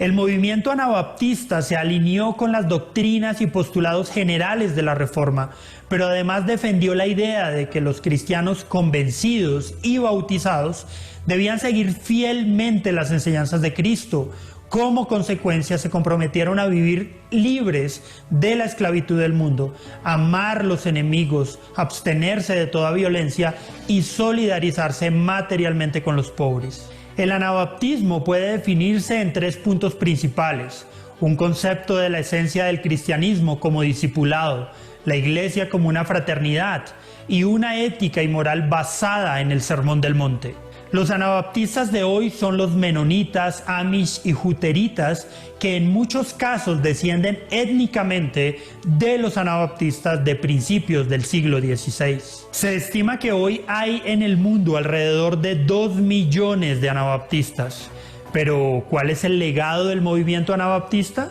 El movimiento anabaptista se alineó con las doctrinas y postulados generales de la Reforma, pero además defendió la idea de que los cristianos convencidos y bautizados debían seguir fielmente las enseñanzas de Cristo. Como consecuencia, se comprometieron a vivir libres de la esclavitud del mundo, amar los enemigos, abstenerse de toda violencia y solidarizarse materialmente con los pobres. El anabaptismo puede definirse en 3 puntos principales: un concepto de la esencia del cristianismo como discipulado, la iglesia como una fraternidad y una ética y moral basada en el Sermón del Monte. Los anabaptistas de hoy son los menonitas, amish y juteritas, que en muchos casos descienden étnicamente de los anabaptistas de principios del siglo XVI. Se estima que hoy hay en el mundo alrededor de 2 millones de anabaptistas. Pero, ¿cuál es el legado del movimiento anabaptista?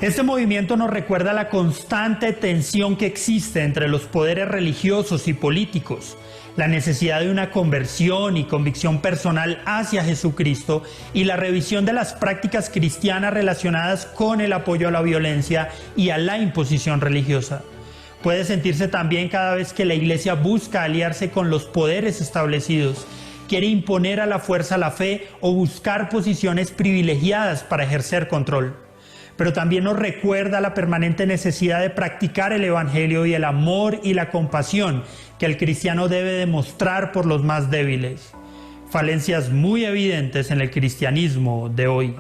Este movimiento nos recuerda la constante tensión que existe entre los poderes religiosos y políticos, la necesidad de una conversión y convicción personal hacia Jesucristo y la revisión de las prácticas cristianas relacionadas con el apoyo a la violencia y a la imposición religiosa. Puede sentirse también cada vez que la Iglesia busca aliarse con los poderes establecidos, quiere imponer a la fuerza la fe o buscar posiciones privilegiadas para ejercer control. Pero también nos recuerda la permanente necesidad de practicar el Evangelio y el amor y la compasión que el cristiano debe demostrar por los más débiles. Falencias muy evidentes en el cristianismo de hoy.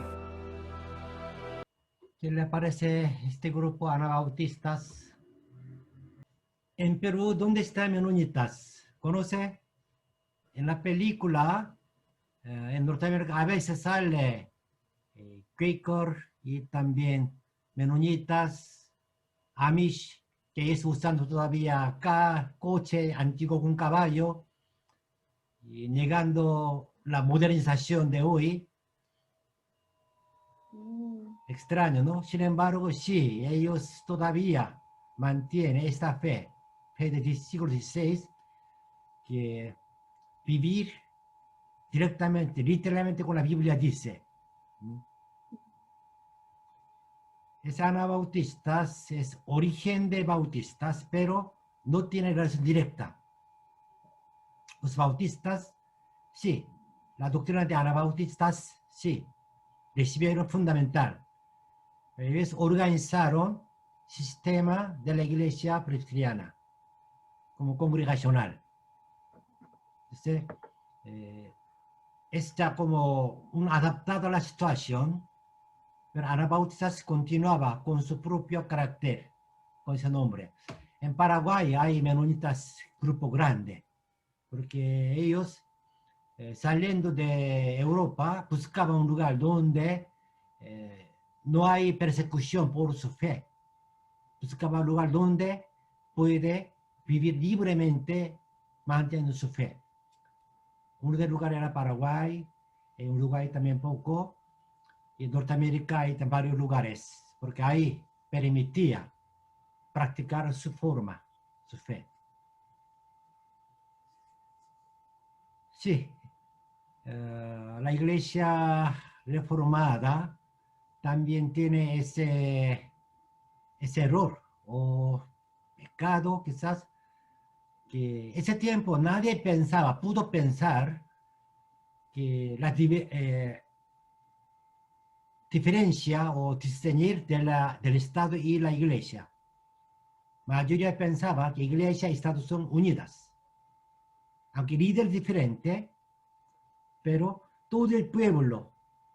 ¿Qué le parece este grupo anabautistas? En Perú, ¿dónde están menonitas? ¿Conoce? En la película, en Norteamérica, a veces sale Quaker y también menonitas, amish, que es usando todavía acá coche antiguo con caballo, y negando la modernización de hoy. Extraño, ¿no? Sin embargo, sí, ellos todavía mantienen esta fe del siglo XVI, que vivir directamente, literalmente con la Biblia dice. Es anabautistas, es origen de bautistas, pero no tiene relación directa. Los bautistas, sí. La doctrina de anabautistas, sí. Recibieron fundamental. Ellos organizaron sistema de la iglesia presbiteriana como congregacional. Entonces, está como un adaptado a la situación, pero anabautistas continuaba con su propio carácter, con ese nombre. En Paraguay hay menonitas grupo grande, porque ellos, saliendo de Europa, buscaban un lugar donde no hay persecución por su fe. Buscaban un lugar donde puede vivir libremente manteniendo su fe. Uno de los lugares era Paraguay, en Uruguay también poco, y en Norteamérica hay en varios lugares, porque ahí permitía practicar su forma, su fe. Sí, la iglesia reformada también tiene ese error o pecado, quizás, que ese tiempo nadie pensaba, pudo pensar que la diferencia o discernir del Estado y la iglesia. La mayoría pensaba que iglesia y Estado son unidas. Aunque líder diferente, pero todo el pueblo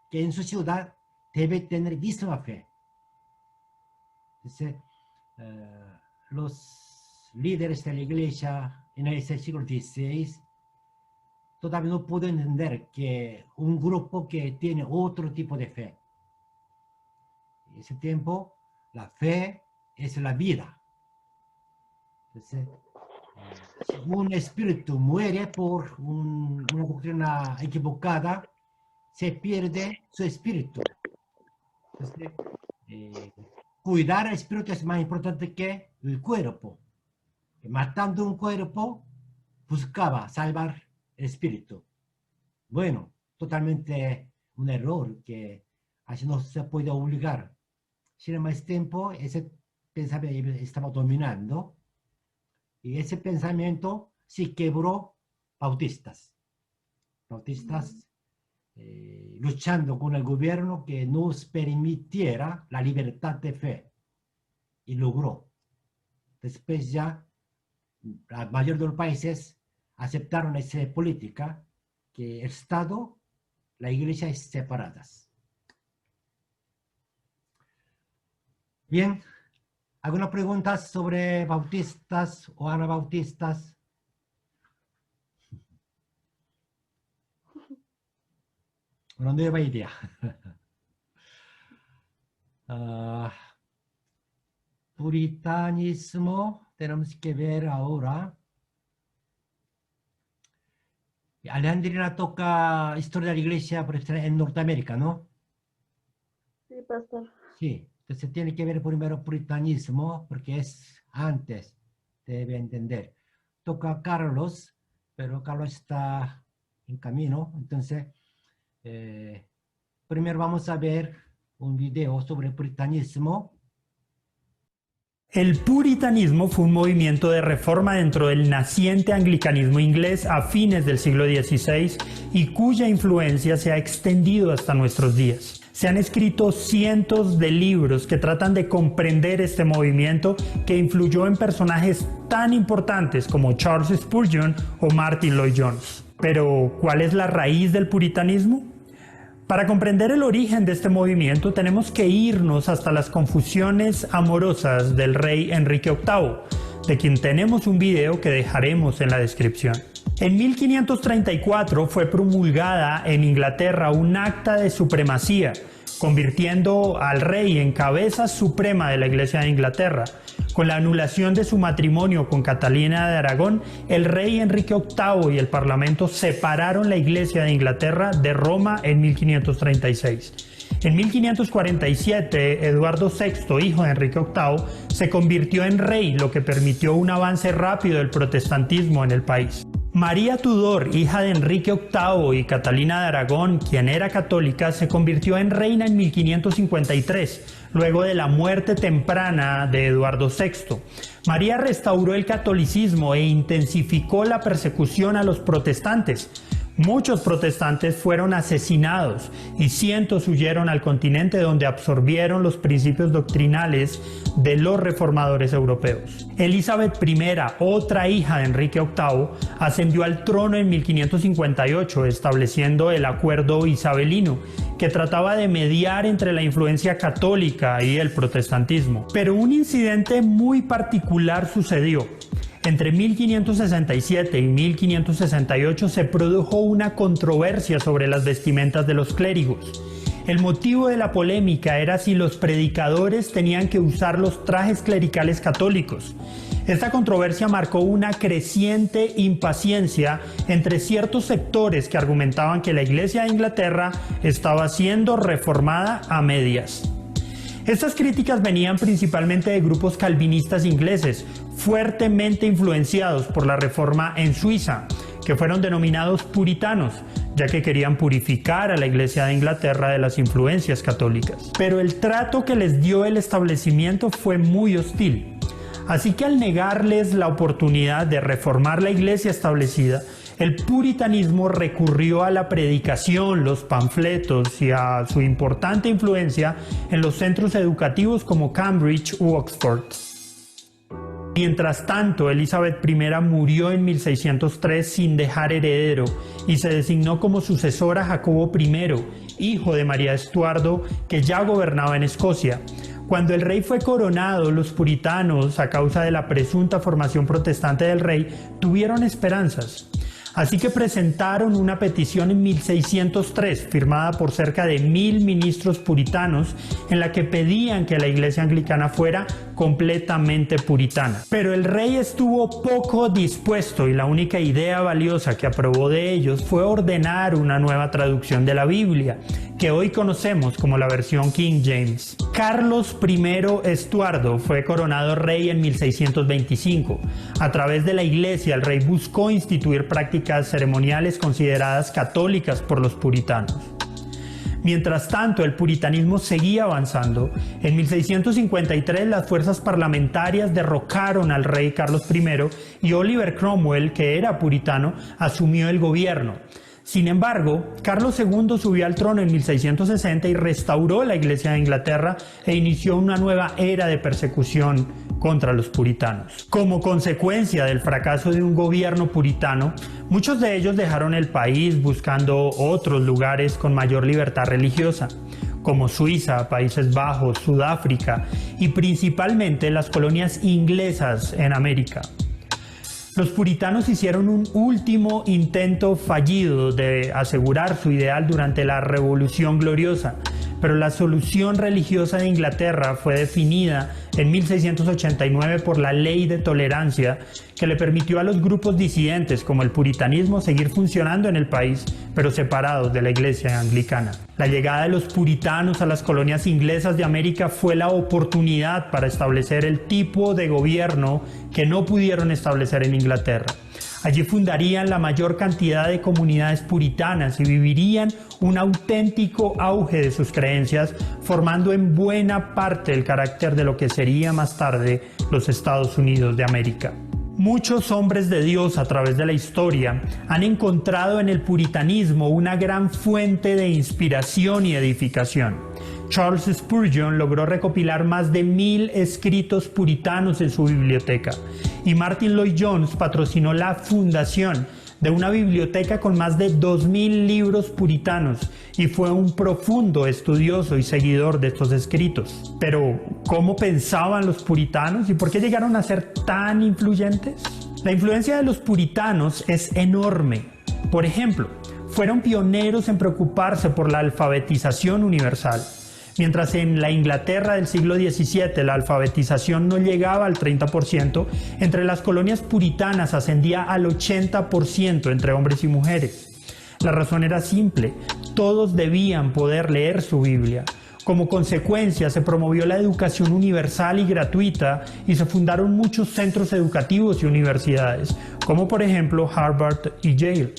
que en su ciudad debe tener misma fe. Entonces, los líderes de la iglesia en ese siglo XVI todavía no pueden entender que un grupo que tiene otro tipo de fe. En ese tiempo, la fe es la vida. Entonces, si un espíritu muere por una doctrina equivocada, se pierde su espíritu. Entonces, cuidar al espíritu es más importante que el cuerpo. Matando un cuerpo, buscaba salvar el espíritu. Bueno, totalmente un error que así no se puede obligar. Sin más tiempo, ese pensamiento estaba dominando y ese pensamiento sí quebró bautistas. Bautistas luchando con el gobierno que nos permitiera la libertad de fe y logró. Después ya la mayoría de los países aceptaron esa política que el Estado, la Iglesia es separadas. Bien, ¿alguna pregunta sobre bautistas o anabautistas? Una nueva idea. Puritanismo, tenemos que ver ahora. Alejandrina toca historia de la iglesia por ejemplo, en Norteamérica, ¿no? Sí, pastor. Sí, entonces tiene que ver primero puritanismo, porque es antes, debe entender. Toca Carlos, pero Carlos está en camino, entonces primero vamos a ver un video sobre puritanismo. El puritanismo fue un movimiento de reforma dentro del naciente anglicanismo inglés a fines del siglo XVI y cuya influencia se ha extendido hasta nuestros días. Se han escrito cientos de libros que tratan de comprender este movimiento que influyó en personajes tan importantes como Charles Spurgeon o Martyn Lloyd-Jones. Pero, ¿cuál es la raíz del puritanismo? Para comprender el origen de este movimiento tenemos que irnos hasta las confusiones amorosas del rey Enrique VIII, de quien tenemos un video que dejaremos en la descripción. En 1534 fue promulgada en Inglaterra un acta de supremacía, convirtiendo al rey en cabeza suprema de la Iglesia de Inglaterra. Con la anulación de su matrimonio con Catalina de Aragón, el rey Enrique VIII y el Parlamento separaron la Iglesia de Inglaterra de Roma en 1536. En 1547, Eduardo VI, hijo de Enrique VIII, se convirtió en rey, lo que permitió un avance rápido del protestantismo en el país. María Tudor, hija de Enrique VIII y Catalina de Aragón, quien era católica, se convirtió en reina en 1553, luego de la muerte temprana de Eduardo VI. María restauró el catolicismo e intensificó la persecución a los protestantes. Muchos protestantes fueron asesinados y cientos huyeron al continente donde absorbieron los principios doctrinales de los reformadores europeos. Elizabeth I, otra hija de Enrique VIII, ascendió al trono en 1558, estableciendo el Acuerdo Isabelino, que trataba de mediar entre la influencia católica y el protestantismo. Pero un incidente muy particular sucedió. Entre 1567 y 1568 se produjo una controversia sobre las vestimentas de los clérigos. El motivo de la polémica era si los predicadores tenían que usar los trajes clericales católicos. Esta controversia marcó una creciente impaciencia entre ciertos sectores que argumentaban que la Iglesia de Inglaterra estaba siendo reformada a medias. Estas críticas venían principalmente de grupos calvinistas ingleses, fuertemente influenciados por la reforma en Suiza, que fueron denominados puritanos, ya que querían purificar a la Iglesia de Inglaterra de las influencias católicas. Pero el trato que les dio el establecimiento fue muy hostil. Así que al negarles la oportunidad de reformar la Iglesia establecida, el puritanismo recurrió a la predicación, los panfletos y a su importante influencia en los centros educativos como Cambridge u Oxford. Mientras tanto, Elizabeth I murió en 1603 sin dejar heredero y se designó como sucesora a Jacobo I, hijo de María Estuardo, que ya gobernaba en Escocia. Cuando el rey fue coronado, los puritanos, a causa de la presunta formación protestante del rey, tuvieron esperanzas. Así que presentaron una petición en 1603, firmada por cerca de 1000 ministros puritanos, en la que pedían que la iglesia anglicana fuera completamente puritana. Pero el rey estuvo poco dispuesto y la única idea valiosa que aprobó de ellos fue ordenar una nueva traducción de la Biblia, que hoy conocemos como la versión King James. Carlos I Estuardo fue coronado rey en 1625. A través de la iglesia, el rey buscó instituir prácticas ceremoniales consideradas católicas por los puritanos. Mientras tanto, el puritanismo seguía avanzando. En 1653 las fuerzas parlamentarias derrocaron al rey Carlos I y Oliver Cromwell, que era puritano, asumió el gobierno. Sin embargo, Carlos II subió al trono en 1660 y restauró la Iglesia de Inglaterra e inició una nueva era de persecución contra los puritanos. Como consecuencia del fracaso de un gobierno puritano, muchos de ellos dejaron el país buscando otros lugares con mayor libertad religiosa, como Suiza, Países Bajos, Sudáfrica y principalmente las colonias inglesas en América. Los puritanos hicieron un último intento fallido de asegurar su ideal durante la Revolución Gloriosa, pero la solución religiosa de Inglaterra fue definida en 1689 por la Ley de Tolerancia, que le permitió a los grupos disidentes como el puritanismo seguir funcionando en el país, pero separados de la Iglesia anglicana. La llegada de los puritanos a las colonias inglesas de América fue la oportunidad para establecer el tipo de gobierno que no pudieron establecer en Inglaterra. Allí fundarían la mayor cantidad de comunidades puritanas y vivirían un auténtico auge de sus creencias, formando en buena parte el carácter de lo que sería más tarde los Estados Unidos de América. Muchos hombres de Dios a través de la historia han encontrado en el puritanismo una gran fuente de inspiración y edificación. Charles Spurgeon logró recopilar más de 1000 escritos puritanos en su biblioteca, y Martin Lloyd-Jones patrocinó la fundación de una biblioteca con más de 2000 libros puritanos y fue un profundo estudioso y seguidor de estos escritos. Pero, ¿cómo pensaban los puritanos y por qué llegaron a ser tan influyentes? La influencia de los puritanos es enorme. Por ejemplo, fueron pioneros en preocuparse por la alfabetización universal. Mientras en la Inglaterra del siglo XVII la alfabetización no llegaba al 30%, entre las colonias puritanas ascendía al 80% entre hombres y mujeres. La razón era simple: todos debían poder leer su Biblia. Como consecuencia, se promovió la educación universal y gratuita y se fundaron muchos centros educativos y universidades, como por ejemplo Harvard y Yale.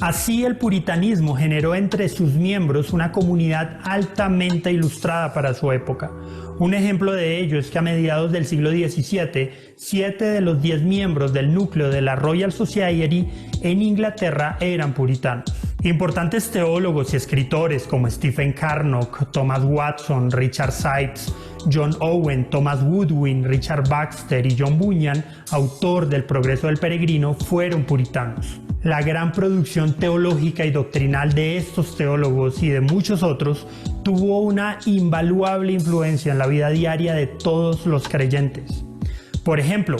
Así, el puritanismo generó entre sus miembros una comunidad altamente ilustrada para su época. Un ejemplo de ello es que a mediados del siglo XVII, 7 de los 10 miembros del núcleo de la Royal Society en Inglaterra eran puritanos. Importantes teólogos y escritores como Stephen Carnock, Thomas Watson, Richard Sipes, John Owen, Thomas Goodwin, Richard Baxter y John Bunyan, autor del Progreso del Peregrino, fueron puritanos. La gran producción teológica y doctrinal de estos teólogos y de muchos otros tuvo una invaluable influencia en la vida diaria de todos los creyentes. Por ejemplo,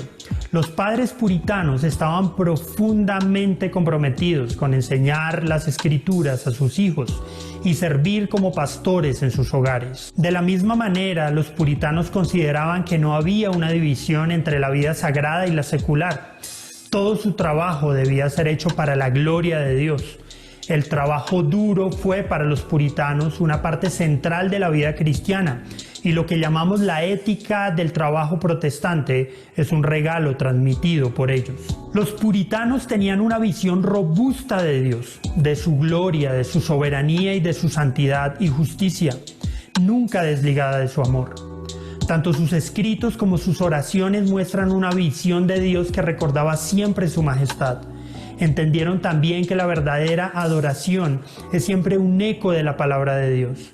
los padres puritanos estaban profundamente comprometidos con enseñar las escrituras a sus hijos y servir como pastores en sus hogares. De la misma manera, los puritanos consideraban que no había una división entre la vida sagrada y la secular. Todo su trabajo debía ser hecho para la gloria de Dios. El trabajo duro fue para los puritanos una parte central de la vida cristiana, y lo que llamamos la ética del trabajo protestante es un regalo transmitido por ellos. Los puritanos tenían una visión robusta de Dios, de su gloria, de su soberanía y de su santidad y justicia, nunca desligada de su amor. Tanto sus escritos como sus oraciones muestran una visión de Dios que recordaba siempre su majestad. Entendieron también que la verdadera adoración es siempre un eco de la palabra de Dios.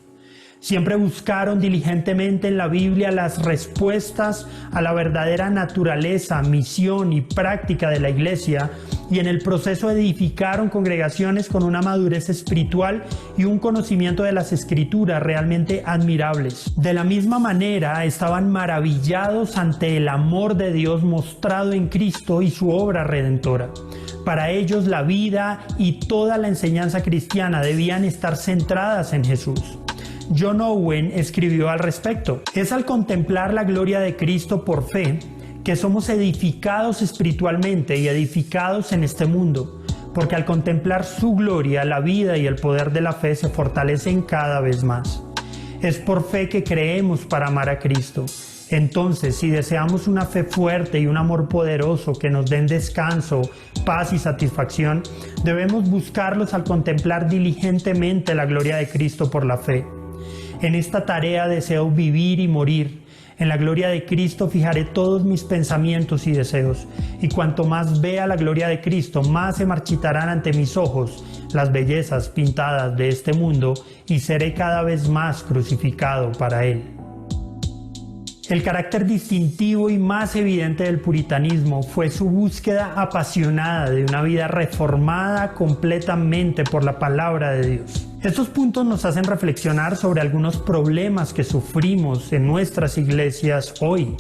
Siempre buscaron diligentemente en la Biblia las respuestas a la verdadera naturaleza, misión y práctica de la Iglesia, y en el proceso edificaron congregaciones con una madurez espiritual y un conocimiento de las Escrituras realmente admirables. De la misma manera, estaban maravillados ante el amor de Dios mostrado en Cristo y su obra redentora. Para ellos, la vida y toda la enseñanza cristiana debían estar centradas en Jesús. John Owen escribió al respecto: es al contemplar la gloria de Cristo por fe que somos edificados espiritualmente y edificados en este mundo, porque al contemplar su gloria, la vida y el poder de la fe se fortalecen cada vez más. Es por fe que creemos para amar a Cristo. Entonces, si deseamos una fe fuerte y un amor poderoso que nos den descanso, paz y satisfacción, debemos buscarlos al contemplar diligentemente la gloria de Cristo por la fe. En esta tarea deseo vivir y morir. En la gloria de Cristo fijaré todos mis pensamientos y deseos, y cuanto más vea la gloria de Cristo, más se marchitarán ante mis ojos las bellezas pintadas de este mundo, y seré cada vez más crucificado para Él. El carácter distintivo y más evidente del puritanismo fue su búsqueda apasionada de una vida reformada completamente por la palabra de Dios. Estos puntos nos hacen reflexionar sobre algunos problemas que sufrimos en nuestras iglesias hoy,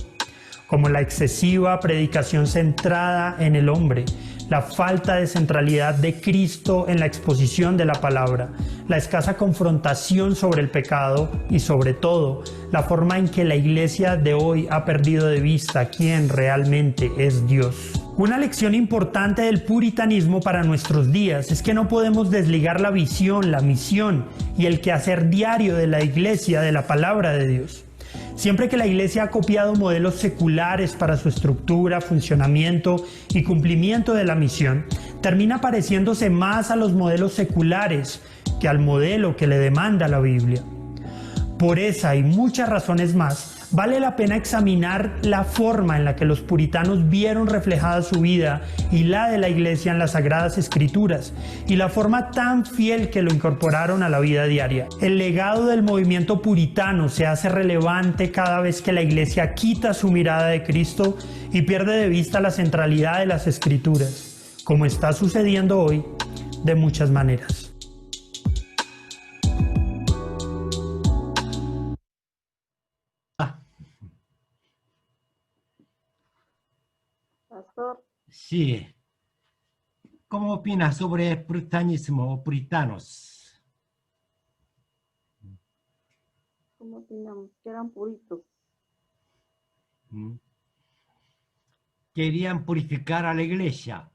como la excesiva predicación centrada en el hombre, la falta de centralidad de Cristo en la exposición de la palabra, la escasa confrontación sobre el pecado y, sobre todo, la forma en que la iglesia de hoy ha perdido de vista quién realmente es Dios. Una lección importante del puritanismo para nuestros días es que no podemos desligar la visión, la misión y el quehacer diario de la iglesia de la palabra de Dios. Siempre que la iglesia ha copiado modelos seculares para su estructura, funcionamiento y cumplimiento de la misión, termina pareciéndose más a los modelos seculares que al modelo que le demanda la Biblia. Por esa y muchas razones más, vale la pena examinar la forma en la que los puritanos vieron reflejada su vida y la de la iglesia en las Sagradas Escrituras, y la forma tan fiel que lo incorporaron a la vida diaria. El legado del movimiento puritano se hace relevante cada vez que la iglesia quita su mirada de Cristo y pierde de vista la centralidad de las Escrituras, como está sucediendo hoy de muchas maneras. Pastor, Sí. ¿Cómo opinas sobre puritanismo o puritanos? ¿cómo opinamos? Que eran puritos. ¿Mm? Querían purificar a la iglesia.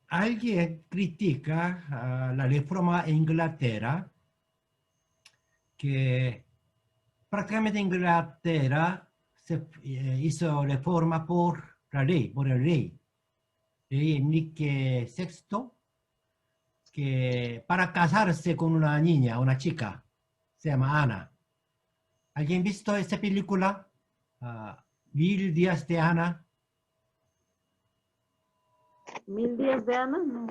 Alguien critica la reforma en Inglaterra, que prácticamente Inglaterra se hizo reforma por la ley, por el rey Enrique VI, que para casarse con una niña, una chica, se llama Ana. ¿Alguien visto esa película? 1000 días de Ana. 1000 días de Ana, no.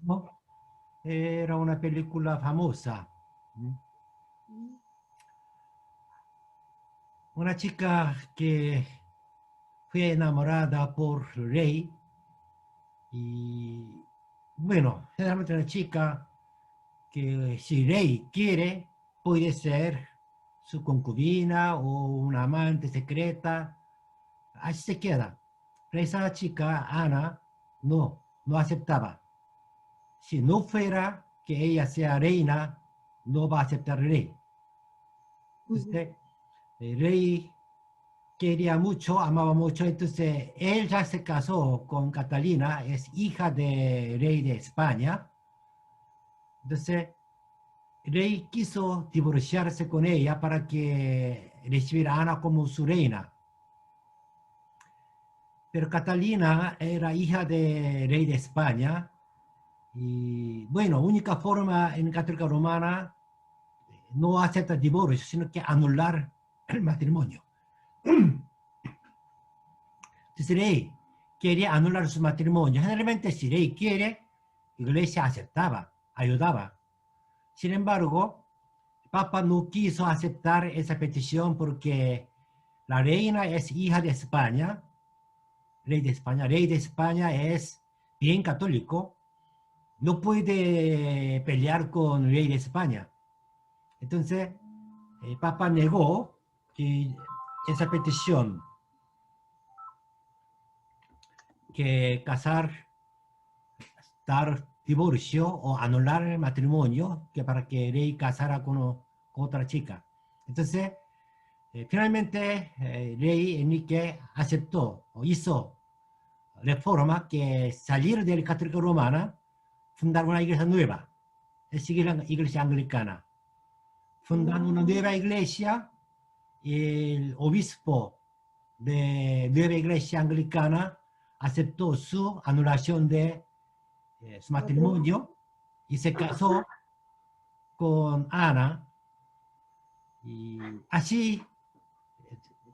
¿No? Era una película famosa. Una chica que fue enamorada por el rey, y bueno, generalmente una chica que si el rey quiere puede ser su concubina o una amante secreta, así se queda. Pero esa chica, Ana, no aceptaba. Si no fuera que ella sea reina, no va a aceptar el rey. Entonces, el rey quería mucho, amaba mucho, entonces él ya se casó con Catalina, es hija del rey de España. Entonces, el rey quiso divorciarse con ella para que recibiera a Ana como su reina. Pero Catalina era hija del rey de España, y bueno, única forma en Católica Romana no acepta divorcio, sino que anular el matrimonio. Entonces el rey quería anular su matrimonio. Generalmente si el rey quiere, la iglesia aceptaba, ayudaba. Sin embargo, el Papa no quiso aceptar esa petición porque la reina es hija de España, rey de España es bien católico, no puede pelear con el rey de España. Entonces, el Papa negó que esa petición, que dar divorcio o anular el matrimonio, que para que el rey casara con otra chica. Entonces, finalmente, el rey Enrique aceptó o hizo reforma que salir de la Católica Romana, fundar una iglesia nueva, es decir, la iglesia anglicana. fundan una nueva iglesia. El obispo de nueva iglesia anglicana aceptó su anulación de su matrimonio y se casó con Ana. Y así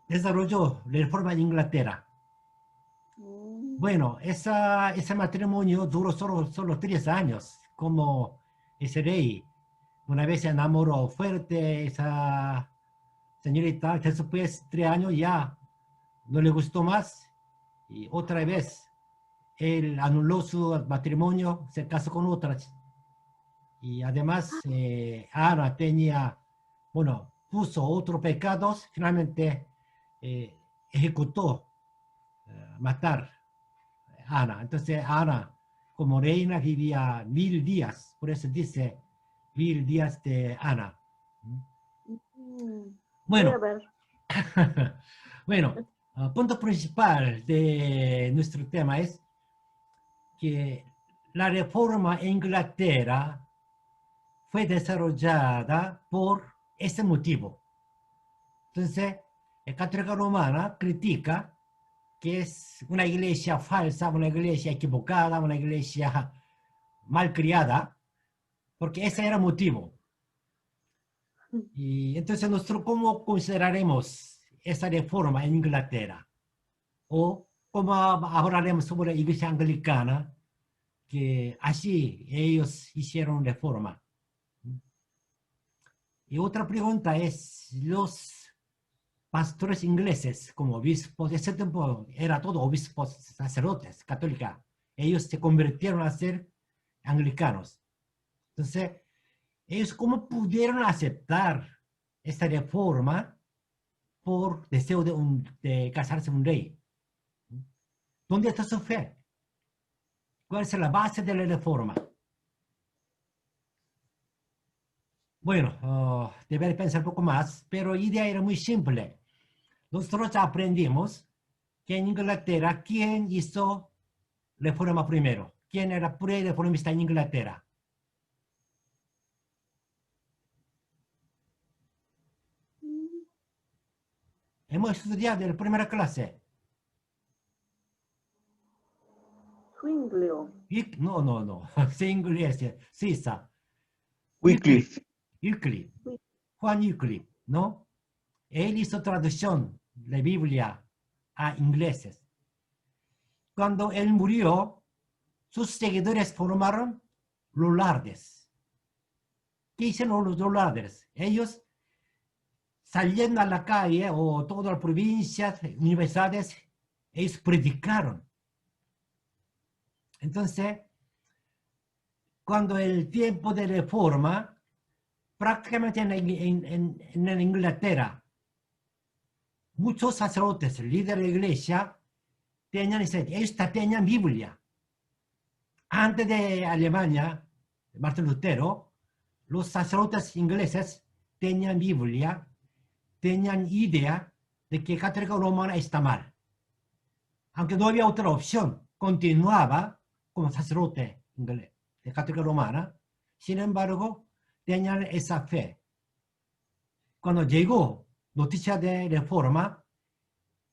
desarrolló la reforma en Inglaterra. Bueno, ese matrimonio duró solo 3 años, como ese rey. Una vez se enamoró fuerte esa señorita, después 3 años ya no le gustó más y otra vez él anuló su matrimonio, se casó con otras. Y además Ana tenía, bueno, puso otros pecados, finalmente ejecutó matar a Ana. Entonces Ana como reina vivía 1000 días, por eso dice 1000 días de Ana. Voy a Bueno, ver. bueno, punto principal de nuestro tema es que la reforma en Inglaterra fue desarrollada por ese motivo. Entonces, la Católica Romana critica que es una iglesia falsa, una iglesia equivocada, una iglesia malcriada, porque ese era el motivo. Y entonces, nosotros, ¿cómo consideraremos esa reforma en Inglaterra? O cómo hablaremos sobre la iglesia anglicana, que así ellos hicieron reforma. Y otra pregunta es, los pastores ingleses, como obispos, de ese tiempo era todo obispos, sacerdotes, católicos, ellos se convirtieron a ser anglicanos. Entonces, ellos cómo pudieron aceptar esta reforma por deseo de casarse un rey. ¿Dónde está su fe? ¿Cuál es la base de la reforma? Bueno, debería pensar un poco más, pero la idea era muy simple. Nosotros aprendimos que en Inglaterra, ¿quién hizo reforma primero? ¿Quién era pre-reformista en Inglaterra? Hemos estudiado en la primera clase. Zwinglio. No. Sí, inglés, César. Wycliffe. Euclid. Juan Euclid, ¿no? Él hizo traducción de la Biblia a ingleses. Cuando él murió, sus seguidores formaron los Lollardes. ¿Qué hicieron los Lollardes? Ellos saliendo a la calle o todas las provincias, universidades, ellos predicaron. Entonces, cuando el tiempo de reforma, prácticamente en Inglaterra, muchos sacerdotes, líderes de la iglesia, ellos tenían Biblia. Antes de Alemania, Martín Lutero, los sacerdotes ingleses tenían Biblia, tenían idea de que la Católica Romana está mal. Aunque no había otra opción, continuaba como sacerdote inglés de Católica Romana, sin embargo, tenían esa fe. Cuando llegó noticia de reforma,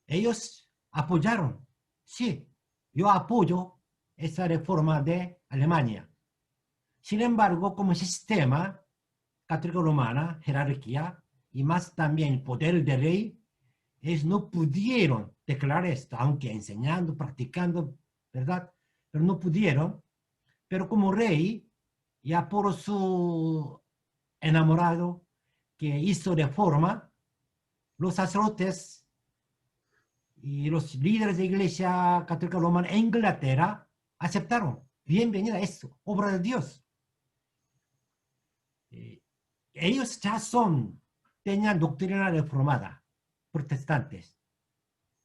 ellos apoyaron. Sí, yo apoyo esa reforma de Alemania. Sin embargo, como sistema católico romana, jerarquía, y más también poder del rey, ellos no pudieron declarar esto, aunque enseñando, practicando, ¿verdad? Pero no pudieron. Pero como rey, ya por su enamorado que hizo reforma, los sacerdotes y los líderes de la Iglesia Católica Romana en Inglaterra aceptaron. Bienvenida, es obra de Dios. Ellos ya tenían doctrina reformada, protestantes,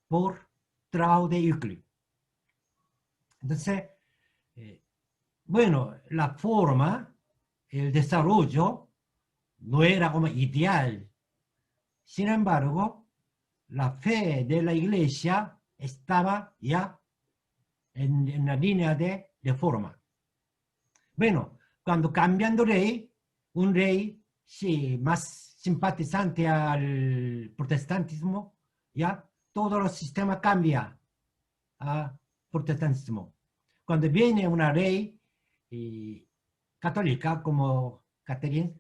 por trabajo de Euclid. Entonces, bueno, la forma, el desarrollo, no era como ideal. Sin embargo, la fe de la iglesia estaba ya en la línea de reforma. Bueno, cuando cambiando rey, un rey sí, más simpatizante al protestantismo, ya todo el sistema cambia a protestantismo. Cuando viene una ley católica como Catherine,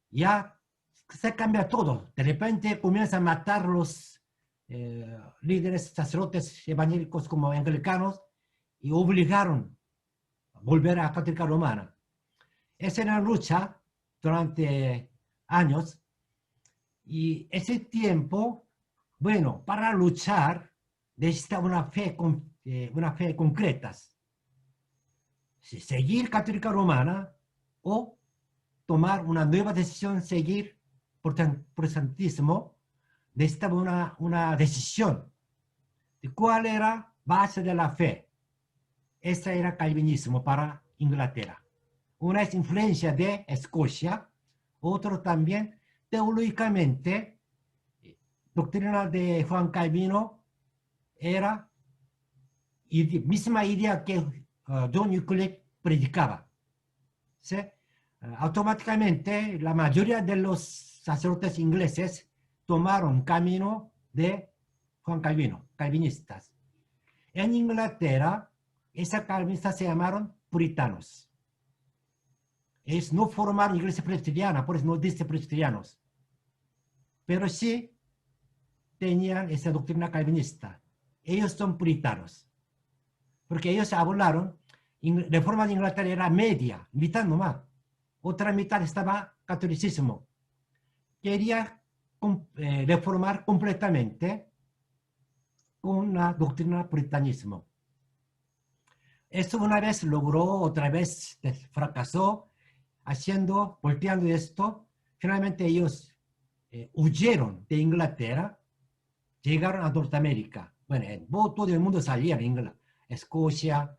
ya se cambia todo. De repente comienza a matar los líderes sacerdotes evangélicos como anglicanos y obligaron a volver a la católica romana. Esa era la lucha durante años y ese tiempo, bueno, para luchar necesita una fe concreta. Seguir católica romana o tomar una nueva decisión, seguir protestantismo, necesitaba una decisión de cuál era base de la fe. Ese era calvinismo para Inglaterra. Una es influencia de Escocia, otro también teológicamente, doctrina de Juan Calvino era misma idea que John Euclid predicaba. ¿Sí? Automáticamente la mayoría de los sacerdotes ingleses tomaron camino de Juan Calvino, calvinistas. En Inglaterra, esas calvinistas se llamaron puritanos. Ellos no formaron iglesia presbiteriana, por eso no dice presbiterianos. Pero sí tenían esa doctrina calvinista. Ellos son puritanos. Porque ellos hablaron, la reforma de Inglaterra era media, mitad nomás. Otra mitad estaba catolicismo. Quería reformar completamente con la doctrina puritanismo. Eso una vez logró, otra vez fracasó, volteando esto. Finalmente ellos huyeron de Inglaterra, llegaron a Norteamérica. Bueno, todo el mundo salía de Inglaterra. Escocia,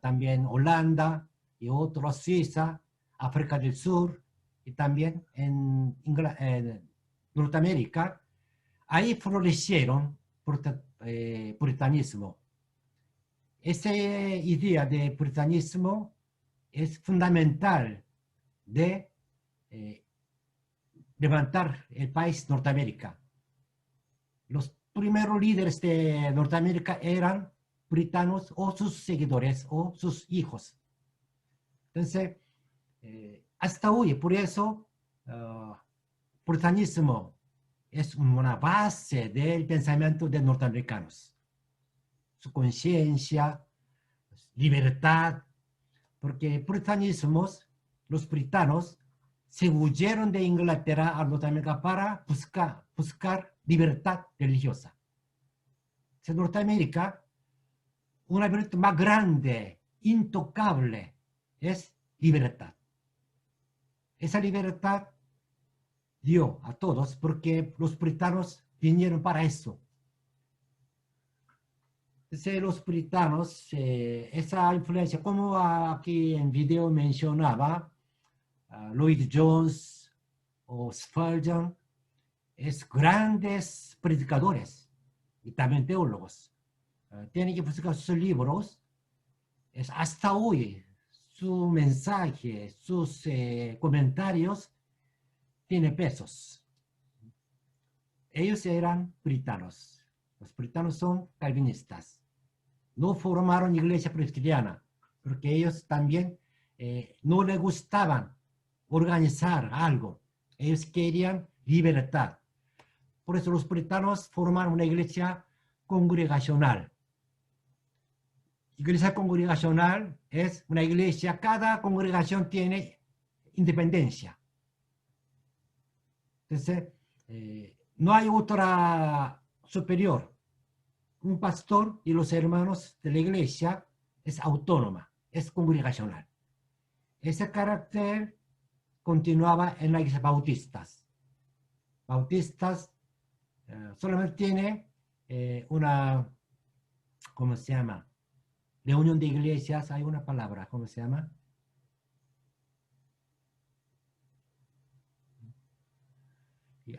también Holanda y otros, Suiza, África del Sur y también en Norteamérica. Ahí florecieron puritanismo. Esa idea de puritanismo es fundamental de levantar el país Norteamérica. Los primeros líderes de Norteamérica eran puritanos o sus seguidores o sus hijos. Entonces, hasta hoy, por eso, puritanismo es una base del pensamiento de norteamericanos. Su conciencia, libertad, porque los puritanos se huyeron de Inglaterra a Norteamérica para buscar libertad religiosa. En Norteamérica, una virtud más grande, intocable, es libertad. Esa libertad dio a todos porque los puritanos vinieron para eso. Entonces, los puritanos, esa influencia, como aquí en video mencionaba, Lloyd Jones o Spurgeon, es grandes predicadores y también teólogos. Tienen que buscar sus libros. Es hasta hoy su mensaje, sus comentarios tienen pesos. Ellos eran puritanos. Los puritanos son calvinistas. No formaron iglesia presbiteriana porque ellos también no les gustaban organizar algo. Ellos querían libertad. Por eso los puritanos formaron una iglesia congregacional. Iglesia congregacional es una iglesia, cada congregación tiene independencia. Entonces, no hay otra superior. Un pastor y los hermanos de la iglesia es autónoma, es congregacional. Ese carácter continuaba en las iglesias bautistas. Bautistas solamente tiene una, ¿cómo se llama? Reunión de iglesias, hay una palabra, ¿cómo se llama?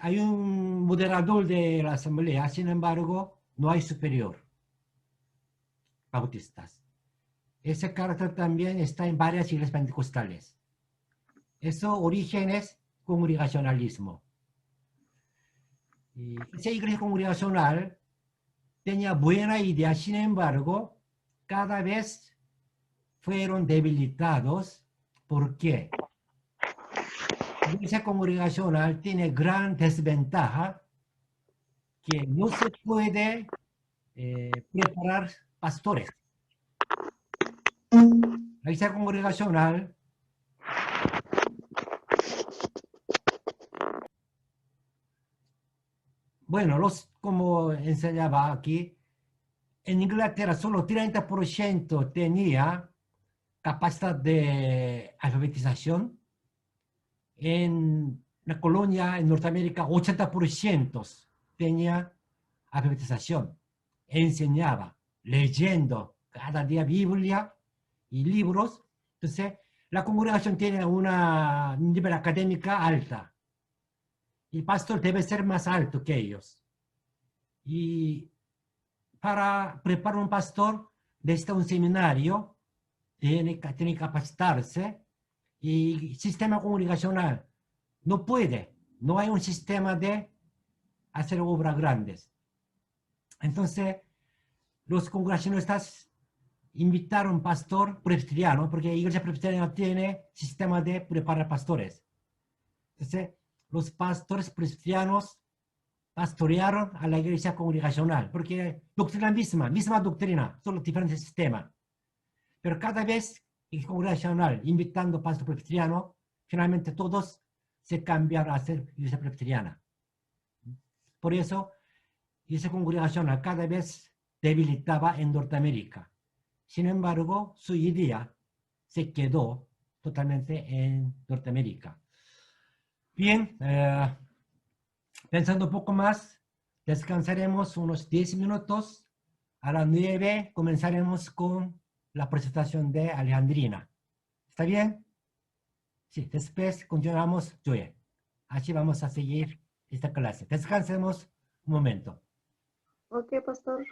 Hay un moderador de la asamblea, sin embargo, no hay superior. Bautistas. Ese carácter también está en varias iglesias pentecostales. Eso orígenes congregacionalismo. Y esa iglesia congregacional tenía buena idea, sin embargo, cada vez fueron debilitados. ¿Por qué? La iglesia congregacional tiene gran desventaja que no se puede preparar pastores. La iglesia congregacional bueno, como enseñaba aquí, en Inglaterra solo 30% tenía capacidad de alfabetización. En la colonia en Norteamérica, 80% tenía alfabetización. Enseñaba, leyendo cada día Biblia y libros. Entonces, la congregación tiene una nivel académica alta. El pastor debe ser más alto que ellos. Y para preparar un pastor, necesita un seminario, tiene que capacitarse. Y sistema congregacional no puede, no hay un sistema de hacer obras grandes. Entonces, los congregacionistas invitaron a un pastor presbiteriano, porque la iglesia presbiteriana tiene sistema de preparar pastores. Entonces, los pastores presbiterianos pastorearon a la iglesia congregacional, porque doctrina misma doctrina, solo diferentes sistemas. Pero cada vez el congregacional invitando pastor presbiteriano, finalmente todos se cambiaron a ser iglesia presbiteriana. Por eso, iglesia congregacional cada vez debilitaba en Norteamérica. Sin embargo, su idea se quedó totalmente en Norteamérica. Bien, pensando un poco más, descansaremos unos 10 minutos. A las 9 comenzaremos con la presentación de Alejandrina. ¿Está bien? Sí, después continuamos, Joe. Así vamos a seguir esta clase. Descansemos un momento. Ok, pastor.